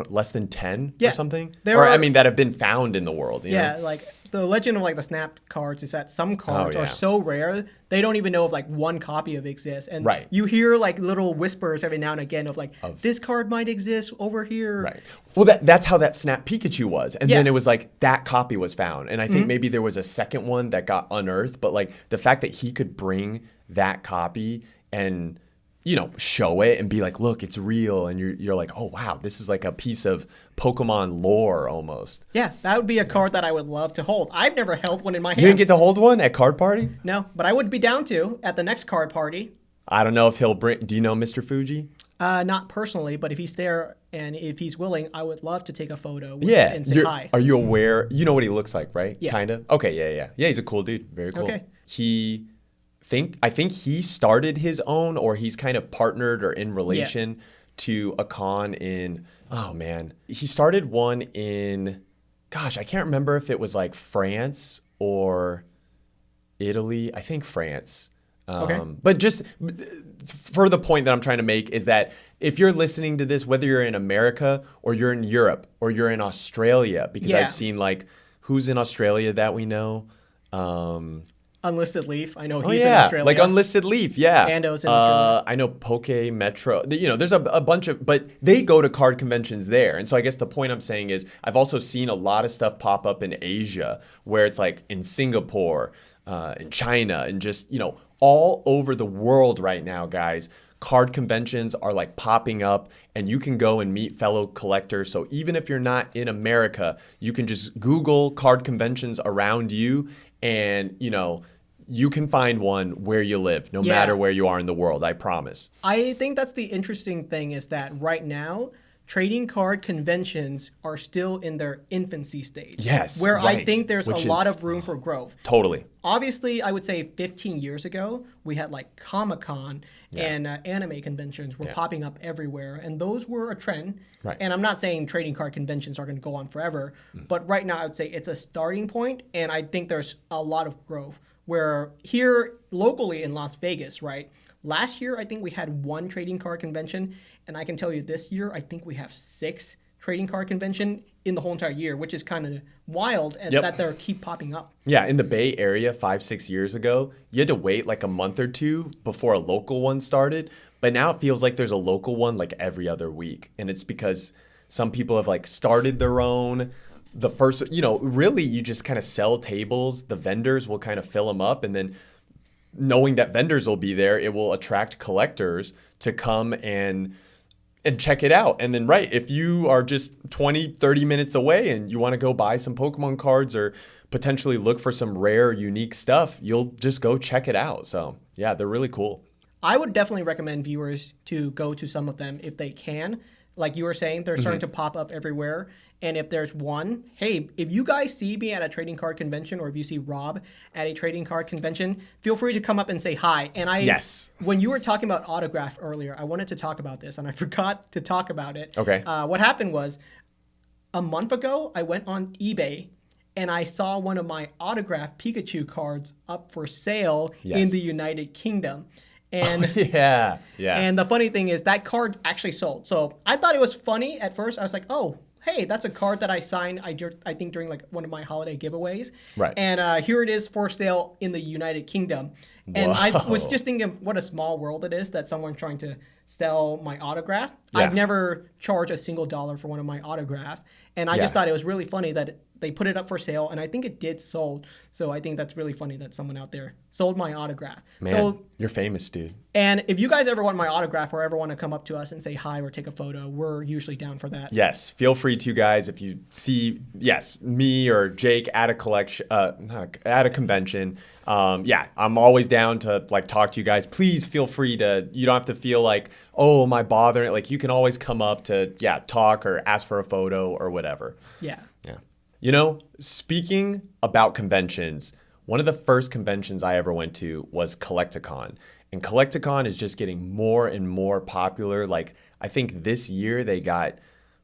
less than 10 or something? That have been found in the world. You know? Like the legend of like the Snap cards is that some cards are so rare, they don't even know if like one copy of it exists. And you hear like little whispers every now and again of like, this card might exist over here. Right. Well, that's how that Snap Pikachu was. And then it was like that copy was found. And I think maybe there was a second one that got unearthed. But like the fact that he could bring that copy and show it and be like, look, it's real. And you're like, oh, wow, this is like a piece of Pokemon lore almost. Yeah, that would be a card that I would love to hold. I've never held one in my hand. You didn't get to hold one at Card Party? No, but I would be down to at the next Card Party. I don't know if he'll bring, do you know Mr. Fuji? Not personally, but if he's there and if he's willing, I would love to take a photo with him and say hi. Are you aware? You know what he looks like, right? Yeah. Kind of? Okay, yeah. Yeah, he's a cool dude. Very cool. Okay. I think he started his own or he's kind of partnered or in relation to a con in, he started one in, I can't remember if it was like France or Italy. I think France. But just for the point that I'm trying to make is that if you're listening to this, whether you're in America or you're in Europe or you're in Australia, because I've seen like, who's in Australia that we know? Unlisted Leaf. I know he's in Australia. Like Unlisted Leaf, yeah. Ando's in Australia. I know Poke Metro. There's a bunch of, but they go to card conventions there. And so I guess the point I'm saying is I've also seen a lot of stuff pop up in Asia where it's like in Singapore, in China, and just, all over the world right now, guys. Card conventions are like popping up and you can go and meet fellow collectors. So even if you're not in America, you can just Google card conventions around you and, you can find one where you live, no matter where you are in the world, I promise. I think that's the interesting thing is that right now, trading card conventions are still in their infancy stage. Yes, where I think there's a lot of room for growth. Totally. Obviously, I would say 15 years ago, we had like Comic-Con and anime conventions were popping up everywhere. And those were a trend. Right. And I'm not saying trading card conventions are going to go on forever. But right now, I would say it's a starting point. And I think there's a lot of growth. Where here locally in Las Vegas, right? Last year, I think we had one trading card convention. And I can tell you this year, I think we have 6 trading card convention in the whole entire year, which is kind of wild and that they keep popping up. Yeah, in the Bay Area 5-6 years ago, you had to wait like a month or two before a local one started. But now it feels like there's a local one like every other week. And it's because some people have like started their own. The first, really you just kind of sell tables. The vendors will kind of fill them up. And then knowing that vendors will be there, it will attract collectors to come and check it out. And then, if you are just 20, 30 minutes away and you want to go buy some Pokemon cards or potentially look for some rare, unique stuff, you'll just go check it out. So, yeah, they're really cool. I would definitely recommend viewers to go to some of them if they can. Like you were saying, they're starting to pop up everywhere. And if there's one, hey, if you guys see me at a trading card convention or if you see Rob at a trading card convention, feel free to come up and say hi. And when you were talking about autograph earlier, I wanted to talk about this and I forgot to talk about it. Okay. What happened was a month ago, I went on eBay and I saw one of my autographed Pikachu cards up for sale in Yes. the United Kingdom. And Yeah. and the funny thing is that card actually sold. So I thought it was funny at first. I was like, oh, hey, that's a card that I signed, I think, during like one of my holiday giveaways. Right. And here it is for sale in the United Kingdom. And I was Whoa. just thinking what a small world it is that someone's trying to sell my autograph. Yeah. I've never charged a single dollar for one of my autographs. And I just Yeah. thought it was really funny that they put it up for sale, and I think it did sold. So I think that's really funny that someone out there sold my autograph. Man, So, you're famous, dude. and if you guys ever want my autograph or ever want to come up to us and say hi or take a photo, we're usually down for that. Yes, feel free to, guys. If you see, me or Jake at a collection, at a convention, I'm always down to like talk to you guys. Please feel free to. You don't have to feel like, oh, am I bothering? Like you can always come up to talk or ask for a photo or whatever. Yeah. Yeah. You know, speaking about conventions, one of the first conventions I ever went to was Collecticon. And Collecticon is just getting more and more popular. Like, I think this year they got,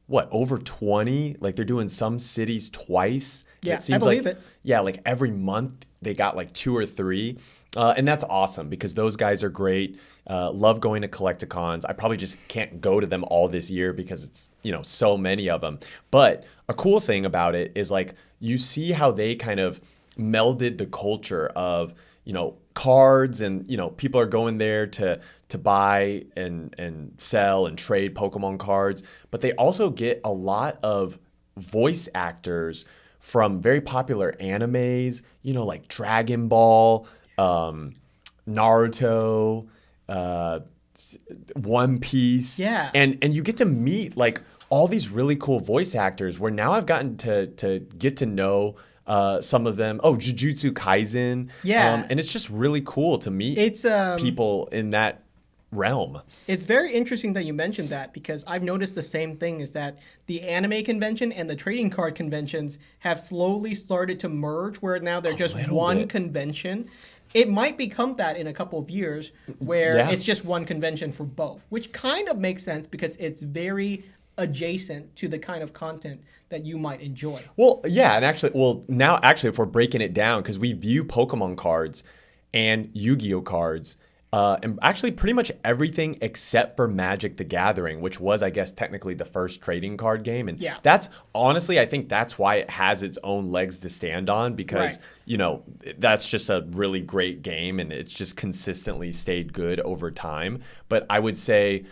over 20? Like, they're doing some cities twice. Yeah, I believe it. Yeah, like every month they got like 2 or 3. And that's awesome because those guys are great. Love going to Collecticons. I probably just can't go to them all this year because it's, so many of them. But a cool thing about it is like you see how they kind of melded the culture of, cards and, people are going there to buy and sell and trade Pokemon cards. But they also get a lot of voice actors from very popular animes, like Dragon Ball, Naruto, One Piece. Yeah. And you get to meet like all these really cool voice actors where now I've gotten to get to know some of them. Oh, Jujutsu Kaisen. Yeah. And it's just really cool to meet people in that realm. It's very interesting that you mentioned that because I've noticed the same thing is that the anime convention and the trading card conventions have slowly started to merge where now they're just one convention. It might become that in a couple of years where it's just one convention for both, which kind of makes sense because it's very adjacent to the kind of content that you might enjoy. Well, yeah, and actually, if we're breaking it down, because we view Pokemon cards and Yu-Gi-Oh cards, and actually pretty much everything except for Magic the Gathering, which was, I guess, technically the first trading card game. And that's honestly, I think that's why it has its own legs to stand on because, that's just a really great game and it's just consistently stayed good over time. But I would say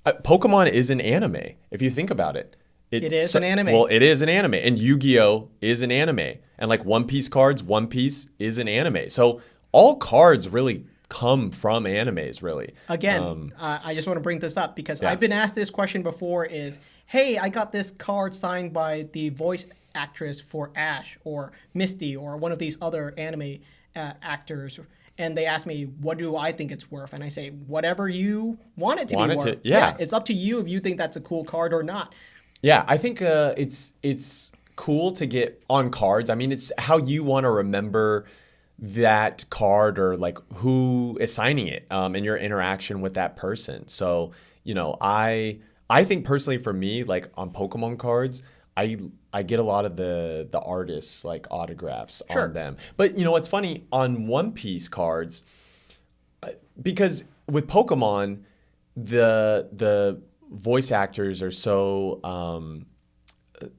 Pokemon is an anime, if you think about it. It is an anime. Well, it is an anime. And Yu-Gi-Oh is an anime. And like One Piece cards, One Piece is an anime. So all cards really come from animes, really. Again, I just want to bring this up because I've been asked this question before is, hey, I got this card signed by the voice actress for Ash or Misty or one of these other anime actors. And they ask me, what do I think it's worth? And I say, whatever you want it to be worth. It's up to you if you think that's a cool card or not. Yeah, I think it's cool to get on cards. I mean, it's how you want to remember that card or like who is signing it and your interaction with that person. So, I think personally for me, like on Pokemon cards, I get a lot of the artists like autographs on them. But what's funny on One Piece cards, because with Pokemon, the voice actors are so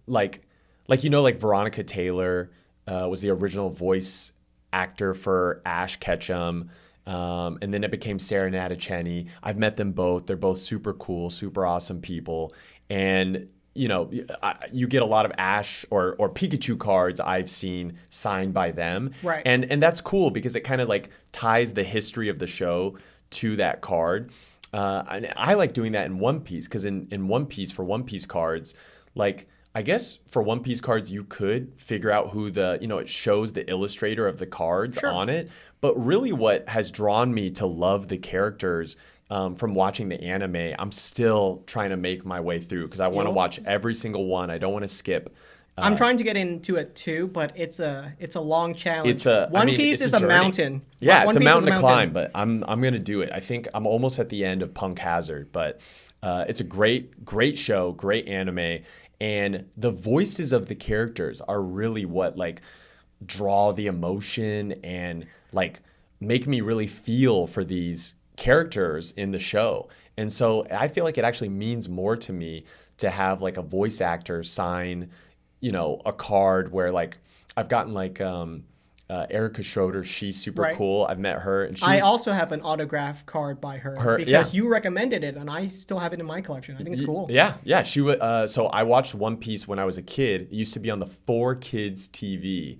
like Veronica Taylor was the original voice actor for Ash Ketchum, and then it became Sarah Nattichenny. I've met them both. They're both super cool, super awesome people, and you get a lot of Ash or Pikachu cards I've seen signed by them, right? And that's cool because it kind of like ties the history of the show to that card. And I like doing that in One Piece because in One Piece, for One Piece cards, like I guess for One Piece cards, you could figure out who it shows the illustrator of the cards on it. But really what has drawn me to love the characters from watching the anime, I'm still trying to make my way through because I want to watch every single one. I don't want to skip. I'm trying to get into it too, but it's a long challenge. One Piece is a mountain. Yeah, it's a mountain to climb, but I'm gonna do it. I think I'm almost at the end of Punk Hazard, but it's a great show, great anime, And the voices of the characters are really what like draw the emotion and like make me really feel for these characters in the show. And so I feel like it actually means more to me to have like a voice actor sign, a card where like I've gotten like Erica Schroeder. She's super Right. cool. I've met her, and I also have an autograph card by her because you recommended it, and I still have it in my collection. I think it's cool. Yeah. She would. So I watched One Piece when I was a kid. It used to be on the 4Kids TV.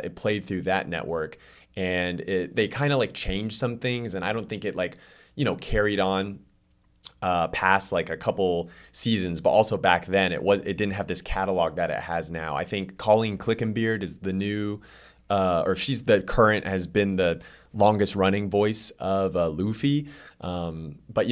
It played through that network, and they kind of like changed some things, and I don't think it like carried on past like a couple seasons. But also back then it didn't have this catalog that it has now. I think Colleen Clickenbeard is the new. Or she's the current, has been the longest running voice of Luffy. But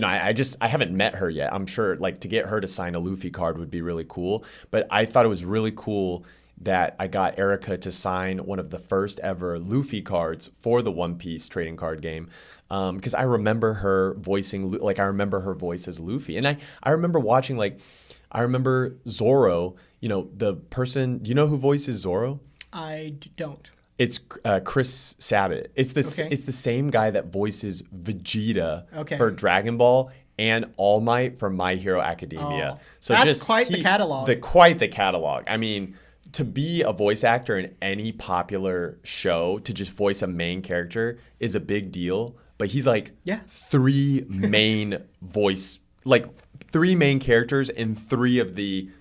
I haven't met her yet. I'm sure like to get her to sign a Luffy card would be really cool. But I thought it was really cool that I got Erica to sign one of the first ever Luffy cards for the One Piece trading card game. Because I remember her voicing, like I remember her voice as Luffy. And I remember watching I remember Zoro, the person, do you know who voices Zoro? I don't. It's Chris Sabat. It's the same guy that voices Vegeta for Dragon Ball and All Might for My Hero Academia. Oh, so that's quite the catalog. Quite the catalog. I mean, to be a voice actor in any popular show, to just voice a main character is a big deal. But he's like three main characters in three of the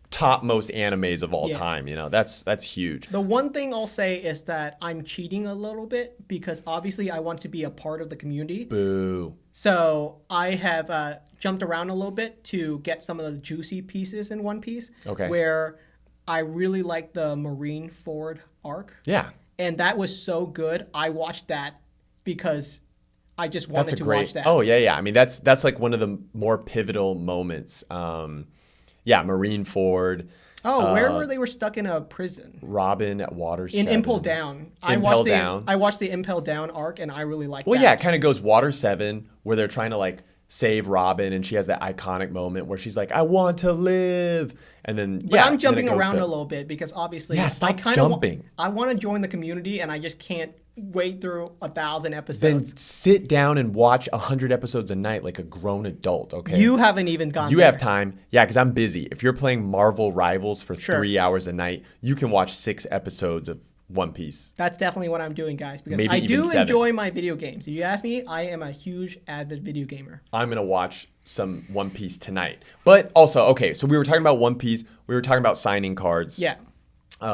top most animes of all time. That's huge. The one thing I'll say is that I'm cheating a little bit because obviously I want to be a part of the community. Boo. So I have jumped around a little bit to get some of the juicy pieces in One Piece. Okay. Where I really like the Marineford arc. Yeah. And that was so good. I watched that because I just wanted to watch that. Oh yeah. I mean that's like one of the more pivotal moments. Marineford. Oh, where were they were stuck in a prison? Robin at Water 7. In Impel Down. I watched the Impel Down arc, and I really liked that. Well, yeah, it kind of goes Water 7, where they're trying to, like, save Robin, and she has that iconic moment where she's like, I want to live. And then, But I'm jumping around a little bit because obviously stop jumping. I want to join the community, and I just can't wait through 1,000 episodes. Then sit down and watch 100 episodes a night like a grown adult, okay? You haven't even gone You there. have time. Yeah, because I'm busy. If you're playing Marvel Rivals for 3 hours a night, you can watch 6 episodes of One Piece. That's definitely what I'm doing, guys, because Maybe I even do 7. enjoy my video games. If you ask me, I am a huge avid video gamer. I'm going to watch some One Piece tonight. But also, okay, so we were talking about One Piece. We were talking about signing cards. Yeah.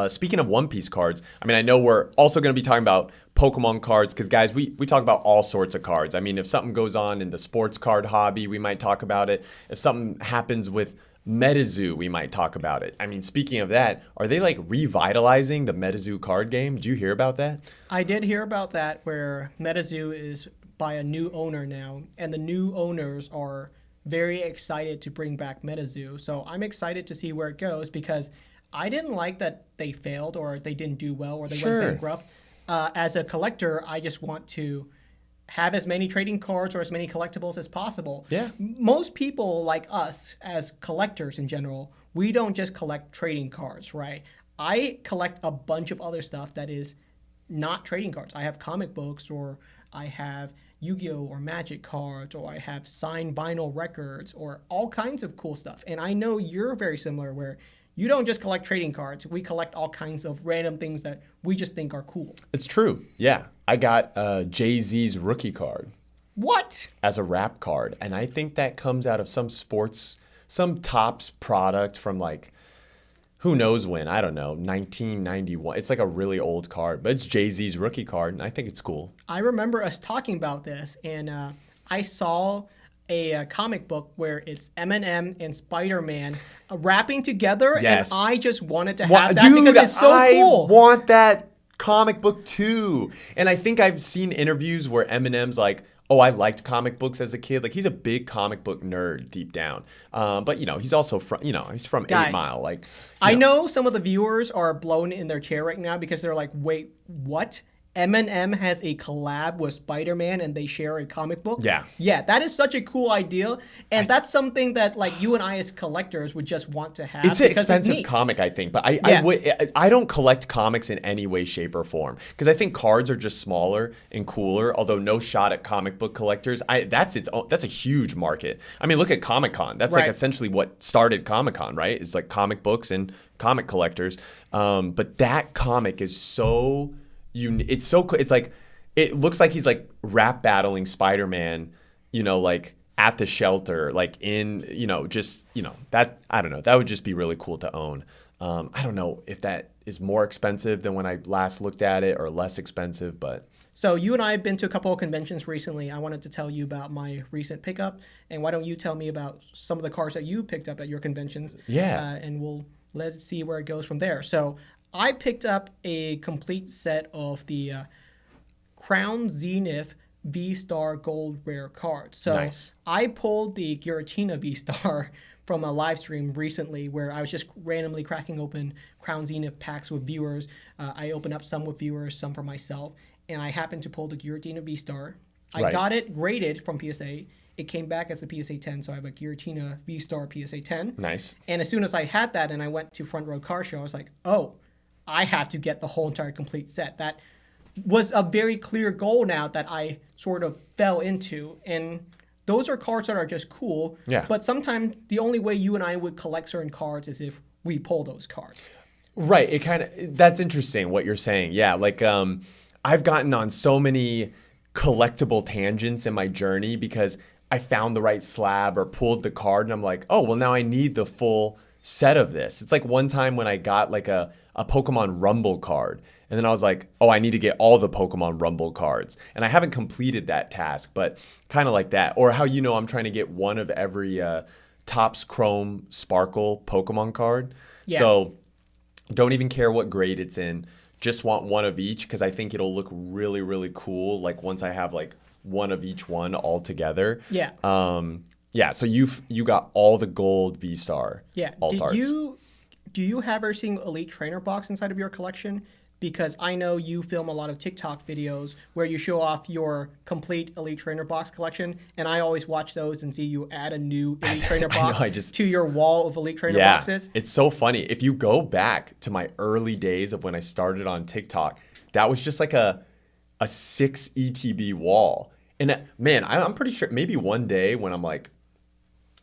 Speaking of One Piece cards, I mean, I know we're also going to be talking about Pokemon cards because, guys, we talk about all sorts of cards. I mean, if something goes on in the sports card hobby, we might talk about it. If something happens with MetaZoo, we might talk about it. I mean, speaking of that, are they like revitalizing the MetaZoo card game? Did you hear about that? I did hear about that, where MetaZoo is by a new owner now, and the new owners are very excited to bring back MetaZoo. So I'm excited to see where it goes because I didn't like that they failed or they didn't do well or they went bankrupt. As a collector, I just want to have as many trading cards or as many collectibles as possible. Yeah. Most people like us as collectors in general, we don't just collect trading cards, right? I collect a bunch of other stuff that is not trading cards. I have comic books, or I have Yu-Gi-Oh! Or Magic cards, or I have signed vinyl records, or all kinds of cool stuff. And I know you're very similar, where you don't just collect trading cards. We collect all kinds of random things that we just think are cool. It's true. Yeah. I got Jay-Z's rookie card. What? As a rap card. And I think that comes out of some Topps product from like, who knows when? I don't know, 1991. It's like a really old card, but it's Jay-Z's rookie card, and I think it's cool. I remember us talking about this, and I saw a comic book where it's Eminem and Spider-Man rapping together, Yes. and I just wanted to have that because it's so cool. I want that comic book too. And I think I've seen interviews where Eminem's like, oh, I liked comic books as a kid. Like, he's a big comic book nerd deep down. But, he's also from, he's from Guys, 8 Mile. Like, I know some of the viewers are blown in their chair right now because they're like, wait, what? Eminem has a collab with Spider-Man and they share a comic book. Yeah. Yeah, that is such a cool idea. And that's something that like you and I as collectors would just want to have. It's an because expensive neat. comic, I think, but Yeah. I don't collect comics in any way, shape, or form because I think cards are just smaller and cooler. Although no shot at comic book collectors, that's a huge market. I mean, look at Comic-Con. That's like Right. essentially what started Comic-Con, right? It's like comic books and comic collectors. But that comic is so it's so cool. It's like it looks like he's like rap battling Spider-Man, like at the shelter, like in, just, that, I don't know. That would just be really cool to own. I don't know if that is more expensive than when I last looked at it or less expensive, but So you and I have been to a couple of conventions recently. I wanted to tell you about my recent pickup. And why don't you tell me about some of the cars that you picked up at your conventions? Yeah. And we'll let's see where it goes from there. So I picked up a complete set of the Crown Zenith V-Star Gold Rare cards. So Nice. I pulled the Giratina V-Star from a live stream recently where I was just randomly cracking open Crown Zenith packs with viewers. I opened up some with viewers, some for myself, and I happened to pull the Giratina V-Star. I Right. got it graded from PSA. It came back as a PSA 10, so I have a Giratina V-Star PSA 10. Nice. And as soon as I had that and I went to Front Row Car Show, I was like, oh, I have to get the whole entire complete set. That was a very clear goal now that I sort of fell into. And those are cards that are just cool. Yeah. But sometimes the only way you and I would collect certain cards is if we pull those cards. Right. That's interesting what you're saying. Yeah. Like, I've gotten on so many collectible tangents in my journey because I found the right slab or pulled the card and I'm like, oh, well, now I need the full set of this. It's like one time when I got like a Pokemon Rumble card and then I was like, oh, I need to get all the Pokemon Rumble cards. And I haven't completed that task, but kind of like that. Or how I'm trying to get one of every Topps Chrome Sparkle Pokemon card. Yeah. So don't even care what grade it's in. Just want one of each because I think it'll look really, really cool. Like once I have like one of each one all together. Yeah. Yeah. So you got all the gold V-Star. Yeah. Alt arts. Do you have every single Elite Trainer box inside of your collection? Because I know you film a lot of TikTok videos where you show off your complete Elite Trainer box collection, and I always watch those and see you add a new Elite Trainer box to your wall of Elite Trainer boxes. It's so funny. If you go back to my early days of when I started on TikTok, that was just like a 6 ETB wall. And man, I'm pretty sure maybe one day when I'm like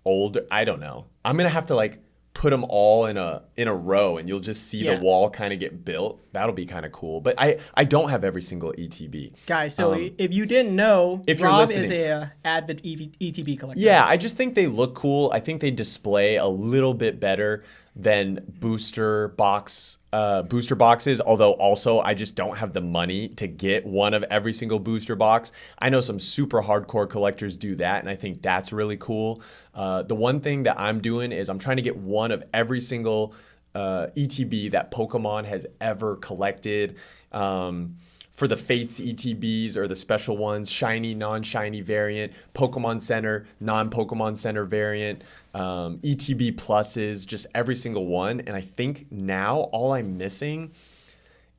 older, I don't know, I'm gonna have to like put them all in a row and you'll just see the wall kind of get built. That'll be kind of cool. But I don't have every single ETB. Guys, so if you didn't know, if you're Rob listening, is a avid ETB collector. Yeah, I just think they look cool. I think they display a little bit better than booster boxes. Although also I just don't have the money to get one of every single booster box. I know some super hardcore collectors do that, and I think that's really cool. The one thing that I'm doing is I'm trying to get one of every single ETB that Pokemon has ever collected. For the Fates ETBs or the special ones, shiny, non-shiny variant, Pokemon Center, non-Pokemon Center variant, ETB pluses, just every single one. And I think now all I'm missing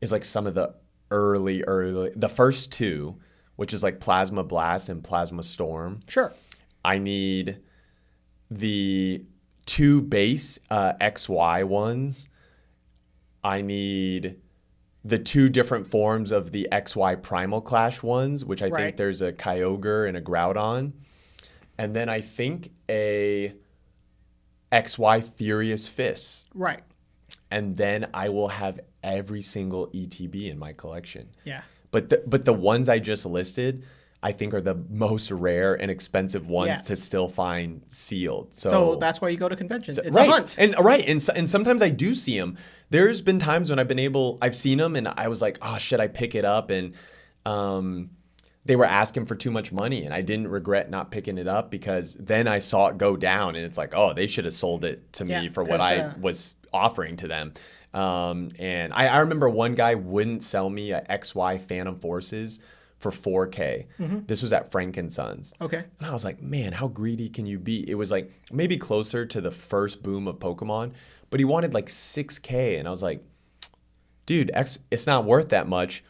is like some of the early, the first two, which is like Plasma Blast and Plasma Storm. Sure. I need the 2 base XY ones. I need the 2 different forms of the XY Primal Clash ones, which I think there's a Kyogre and a Groudon. And then I think a XY Furious Fist. Right. And then I will have every single ETB in my collection. Yeah. But the ones I just listed, I think are the most rare and expensive ones to still find sealed. So that's why you go to conventions. It's a hunt. And sometimes I do see them. There's been times when I've seen them and I was like, oh, should I pick it up? And they were asking for too much money and I didn't regret not picking it up because then I saw it go down and it's like, oh, they should have sold it to me for what I was offering to them. And I remember one guy wouldn't sell me a XY Phantom Forces for $4K. Mm-hmm. This was at Frankensons. Okay. And I was like, man, how greedy can you be? It was like maybe closer to the first boom of Pokemon, but he wanted like $6K. And I was like, dude, it's not worth that much.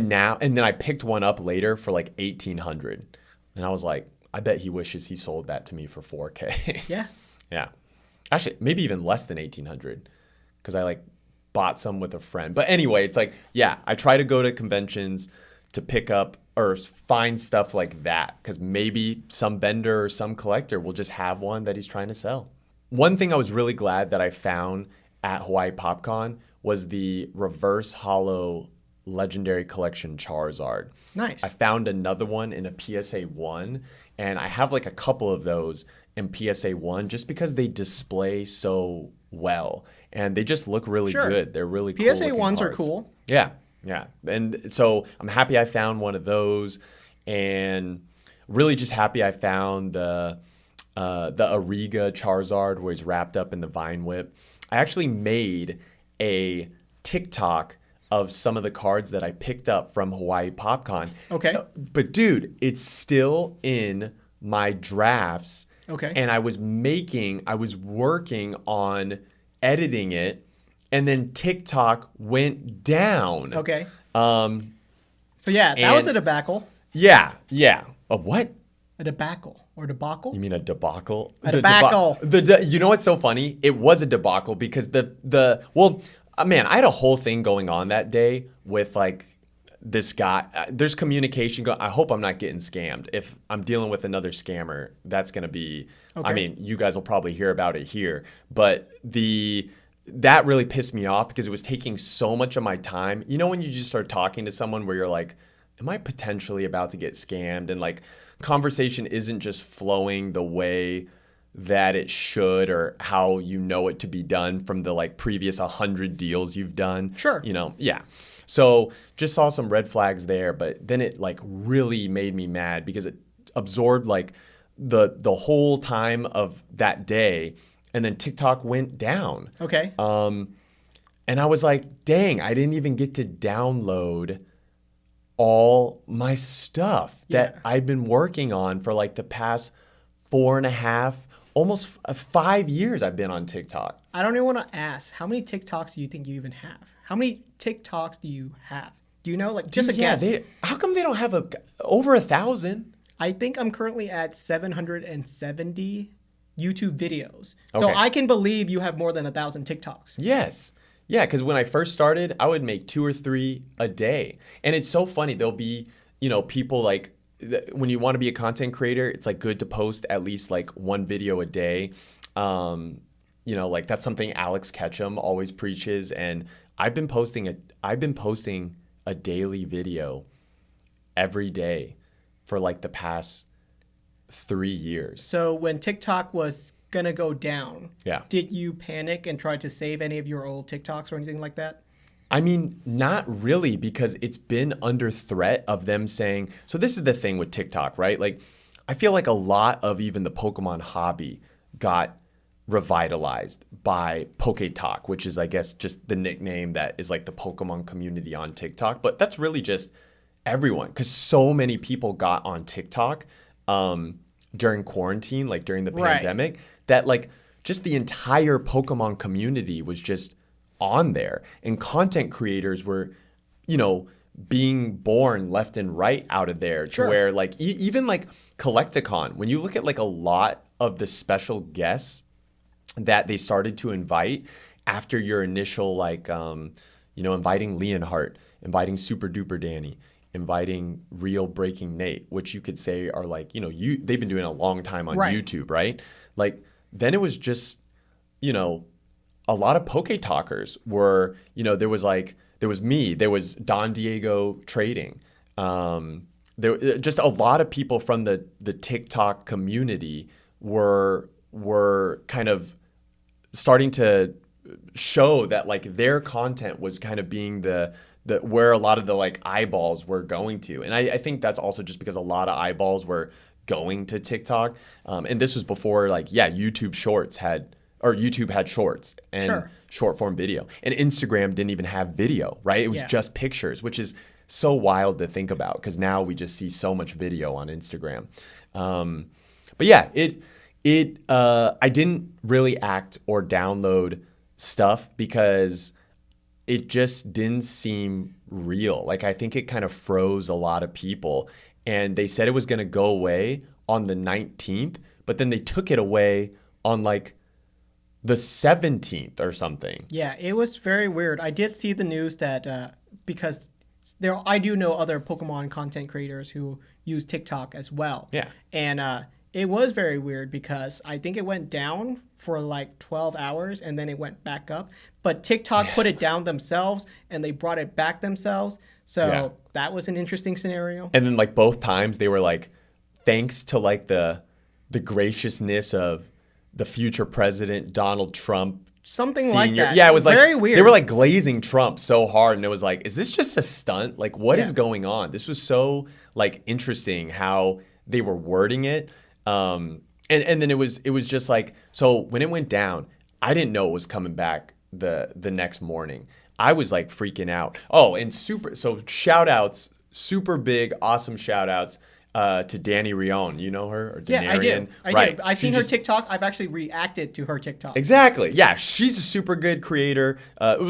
And then I picked one up later for like 1,800, and I was like, I bet he wishes he sold that to me for 4K. Yeah. Yeah, actually, maybe even less than 1,800, because I like bought some with a friend. But anyway, it's like, yeah, I try to go to conventions to pick up or find stuff like that, because maybe some vendor or some collector will just have one that he's trying to sell. One thing I was really glad that I found at Hawaii PopCon was the reverse hollow Legendary Collection Charizard. Nice. I found another one in a PSA 1, and I have like a couple of those in PSA 1 just because they display so well, and they just look really good. They're really cool. PSA 1s are cool. Yeah, yeah. And so I'm happy I found one of those, and really just happy I found the Ariga Charizard where he's wrapped up in the Vine Whip. I actually made a TikTok of some of the cards that I picked up from Hawaii PopCon. Okay. But dude, it's still in my drafts. Okay. And I was working on editing it, and then TikTok went down. Okay. So yeah, that was a debacle. Yeah. A what? A debacle or debacle? You mean a debacle? A debacle. You know what's so funny? It was a debacle because man, I had a whole thing going on that day with like this guy. There's communication. I hope I'm not getting scammed. If I'm dealing with another scammer, that's going to be, okay. I mean, you guys will probably hear about it here. But that really pissed me off because it was taking so much of my time. You know when you just start talking to someone where you're like, am I potentially about to get scammed? And like conversation isn't just flowing the way that it should or how you know it to be done from the like previous 100 deals you've done. Sure. Yeah. So just saw some red flags there, but then it like really made me mad because it absorbed like the whole time of that day, and then TikTok went down. Okay. And I was like, dang, I didn't even get to download all my stuff that I've been working on for like the past 4.5, almost 5 years I've been on TikTok. I don't even want to ask, how many TikToks do you think you even have? How many TikToks do you have? Do you know? Like, just a guess. How come they don't have over 1,000? I think I'm currently at 770 YouTube videos. Okay. So I can believe you have more than 1,000 TikToks. Yes. Yeah, because when I first started, I would make 2 or 3 a day. And it's so funny. There'll be, people like, when you want to be a content creator, it's like good to post at least like 1 video a day. Like that's something Alex Ketchum always preaches. And I've been posting a daily video every day for like the past 3 years. So when TikTok was gonna go down, yeah, did you panic and try to save any of your old TikToks or anything like that? I mean, not really, because it's been under threat of them saying, so this is the thing with TikTok, right? Like, I feel like a lot of even the Pokemon hobby got revitalized by PokeTalk, which is, I guess, just the nickname that is like the Pokemon community on TikTok. But that's really just everyone, because so many people got on TikTok during quarantine, like during the pandemic, that like just the entire Pokemon community was just on there, and content creators were, being born left and right out of there to where like even like Collecticon, when you look at like a lot of the special guests that they started to invite after your initial like, inviting Leonhardt, inviting Super Duper Danny, inviting Real Breaking Nate, which you could say are like, they've been doing a long time on YouTube, right? Like then it was just, a lot of Poke Talkers were, there was me, there was Don Diego Trading. There just a lot of people from the TikTok community were kind of starting to show that like their content was kind of being the where a lot of the like eyeballs were going to. And I think that's also just because a lot of eyeballs were going to TikTok. And this was before like, YouTube had shorts and short form video, and Instagram didn't even have video, right? It was just pictures, which is so wild to think about because now we just see so much video on Instagram. But yeah, I didn't really act or download stuff because it just didn't seem real. Like, I think it kind of froze a lot of people. And they said it was going to go away on the 19th, but then they took it away on like the 17th or something. Yeah, it was very weird. I did see the news that because I do know other Pokemon content creators who use TikTok as well. Yeah. And it was very weird because I think it went down for like 12 hours and then it went back up. But TikTok put it down themselves and they brought it back themselves. So that was an interesting scenario. And then like both times they were like, thanks to like the graciousness of the future president, Donald Trump. Something Senior. like that. Yeah, it was like very weird. They were like glazing Trump so hard, and it was like, is this just a stunt? Like, what is going on? This was so like interesting how they were wording it. And then it was just like, so when it went down, I didn't know it was coming back the next morning. I was like freaking out. Oh, and shout outs, super big, awesome shout outs. To Danny Rion. You know her? Or Denarian? I do. I've seen her TikTok. I've actually reacted to her TikTok. Exactly. Yeah, she's a super good creator.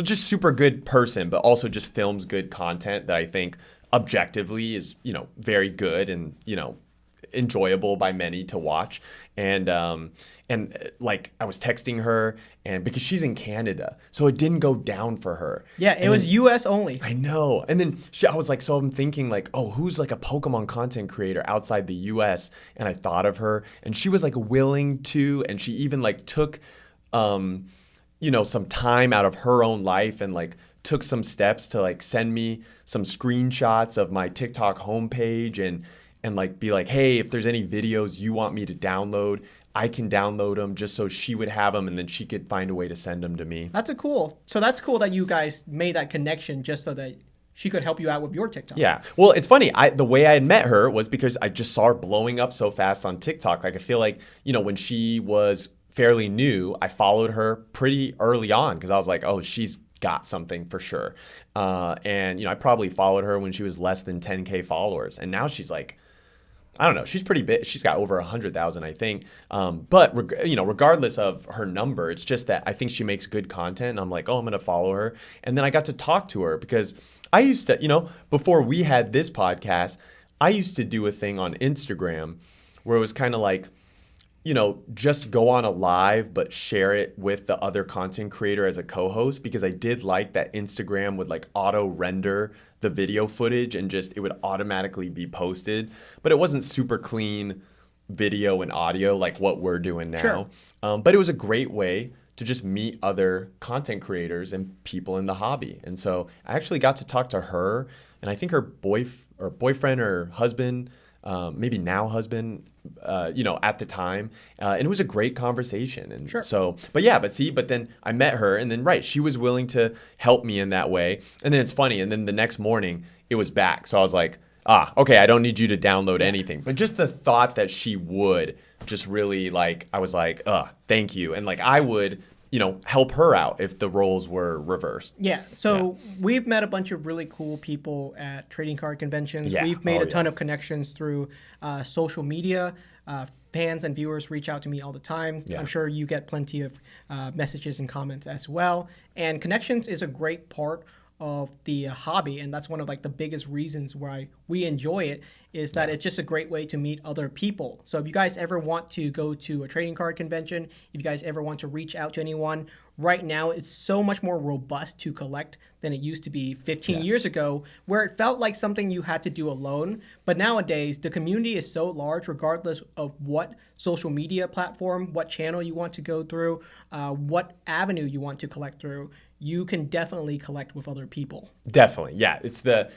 Just super good person, but also just films good content that I think objectively is, very good and, enjoyable by many to watch. And like I was texting her and because she's in Canada, so it didn't go down for her. Yeah, it was US only. I know. And then I was like, so I'm thinking like, oh, who's like a Pokemon content creator outside the US? And I thought of her and she was like willing to, and she even like took, some time out of her own life and like took some steps to like send me some screenshots of my TikTok homepage and like be like, hey, if there's any videos you want me to download, I can download them just so she would have them and then she could find a way to send them to me. That's cool that you guys made that connection just so that she could help you out with your TikTok. Yeah. Well, it's funny. The way I had met her was because I just saw her blowing up so fast on TikTok. Like I feel like, when she was fairly new, I followed her pretty early on because I was like, oh, she's got something for sure. And, I probably followed her when she was less than 10K followers. And now she's like, I don't know. She's pretty big. She's got over 100,000, I think. But regardless of her number, it's just that I think she makes good content. And I'm like, oh, I'm gonna follow her. And then I got to talk to her because I used to, before we had this podcast, I used to do a thing on Instagram where it was kind of like, just go on a live, but share it with the other content creator as a co-host because I did like that Instagram would like auto render the video footage and it would automatically be posted, but it wasn't super clean video and audio like what we're doing now. Sure. But it was a great way to just meet other content creators and people in the hobby. And so I actually got to talk to her and I think her boyfriend or husband, maybe now husband, at the time. And it was a great conversation. And sure. So, but then I met her and then, she was willing to help me in that way. And then it's funny. And then the next morning it was back. So I was like, okay, I don't need you to download anything. But just the thought that she would just really I was like, thank you. And like, I would, help her out if the roles were reversed. Yeah. So we've met a bunch of really cool people at trading card conventions. Yeah. We've made a ton of connections through social media. Fans and viewers reach out to me all the time. Yeah. I'm sure you get plenty of messages and comments as well. And connections is a great part of the hobby, and that's one of the biggest reasons why we enjoy it is that it's just a great way to meet other people. So if you guys ever want to go to a trading card convention, if you guys ever want to reach out to anyone, right now it's so much more robust to collect than it used to be 15 years ago, where it felt like something you had to do alone. But nowadays the community is so large, regardless of what social media platform, what channel you want to go through, what avenue you want to collect through, you can definitely collect with other people. Definitely. Yeah. It's the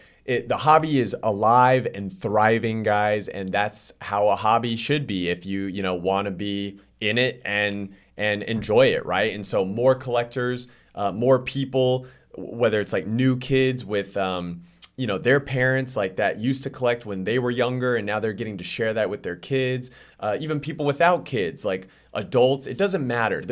hobby is alive and thriving, guys. And that's how a hobby should be if you, want to be in it and enjoy it. Right. And so more collectors, more people, whether it's new kids with, their parents that used to collect when they were younger and now they're getting to share that with their kids, even people without kids, adults, it doesn't matter.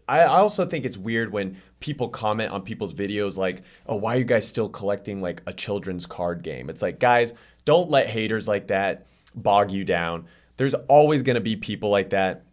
I also think it's weird when people comment on people's videos oh, why are you guys still collecting a children's card game? It's guys, don't let haters like that bog you down. There's always going to be people like that.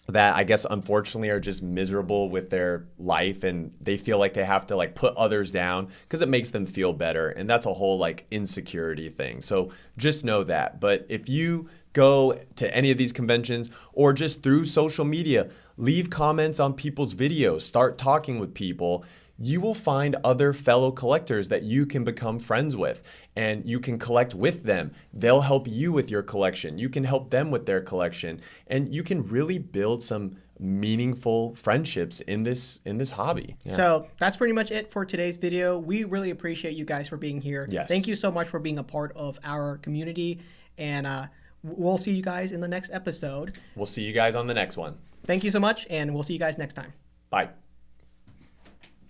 that I guess unfortunately are just miserable with their life, and they feel like they have to like put others down because it makes them feel better, and that's a whole like insecurity thing. So just know that. But if you go to any of these conventions or just through social media, leave comments on people's videos, start talking with people, you will find other fellow collectors that you can become friends with, and you can collect with them. They'll help you with your collection. You can help them with their collection, and you can really build some meaningful friendships in this hobby. Yeah. So that's pretty much it for today's video. We really appreciate you guys for being here. Yes. Thank you so much for being a part of our community, and we'll see you guys in the next episode. We'll see you guys on the next one. Thank you so much, and we'll see you guys next time. Bye.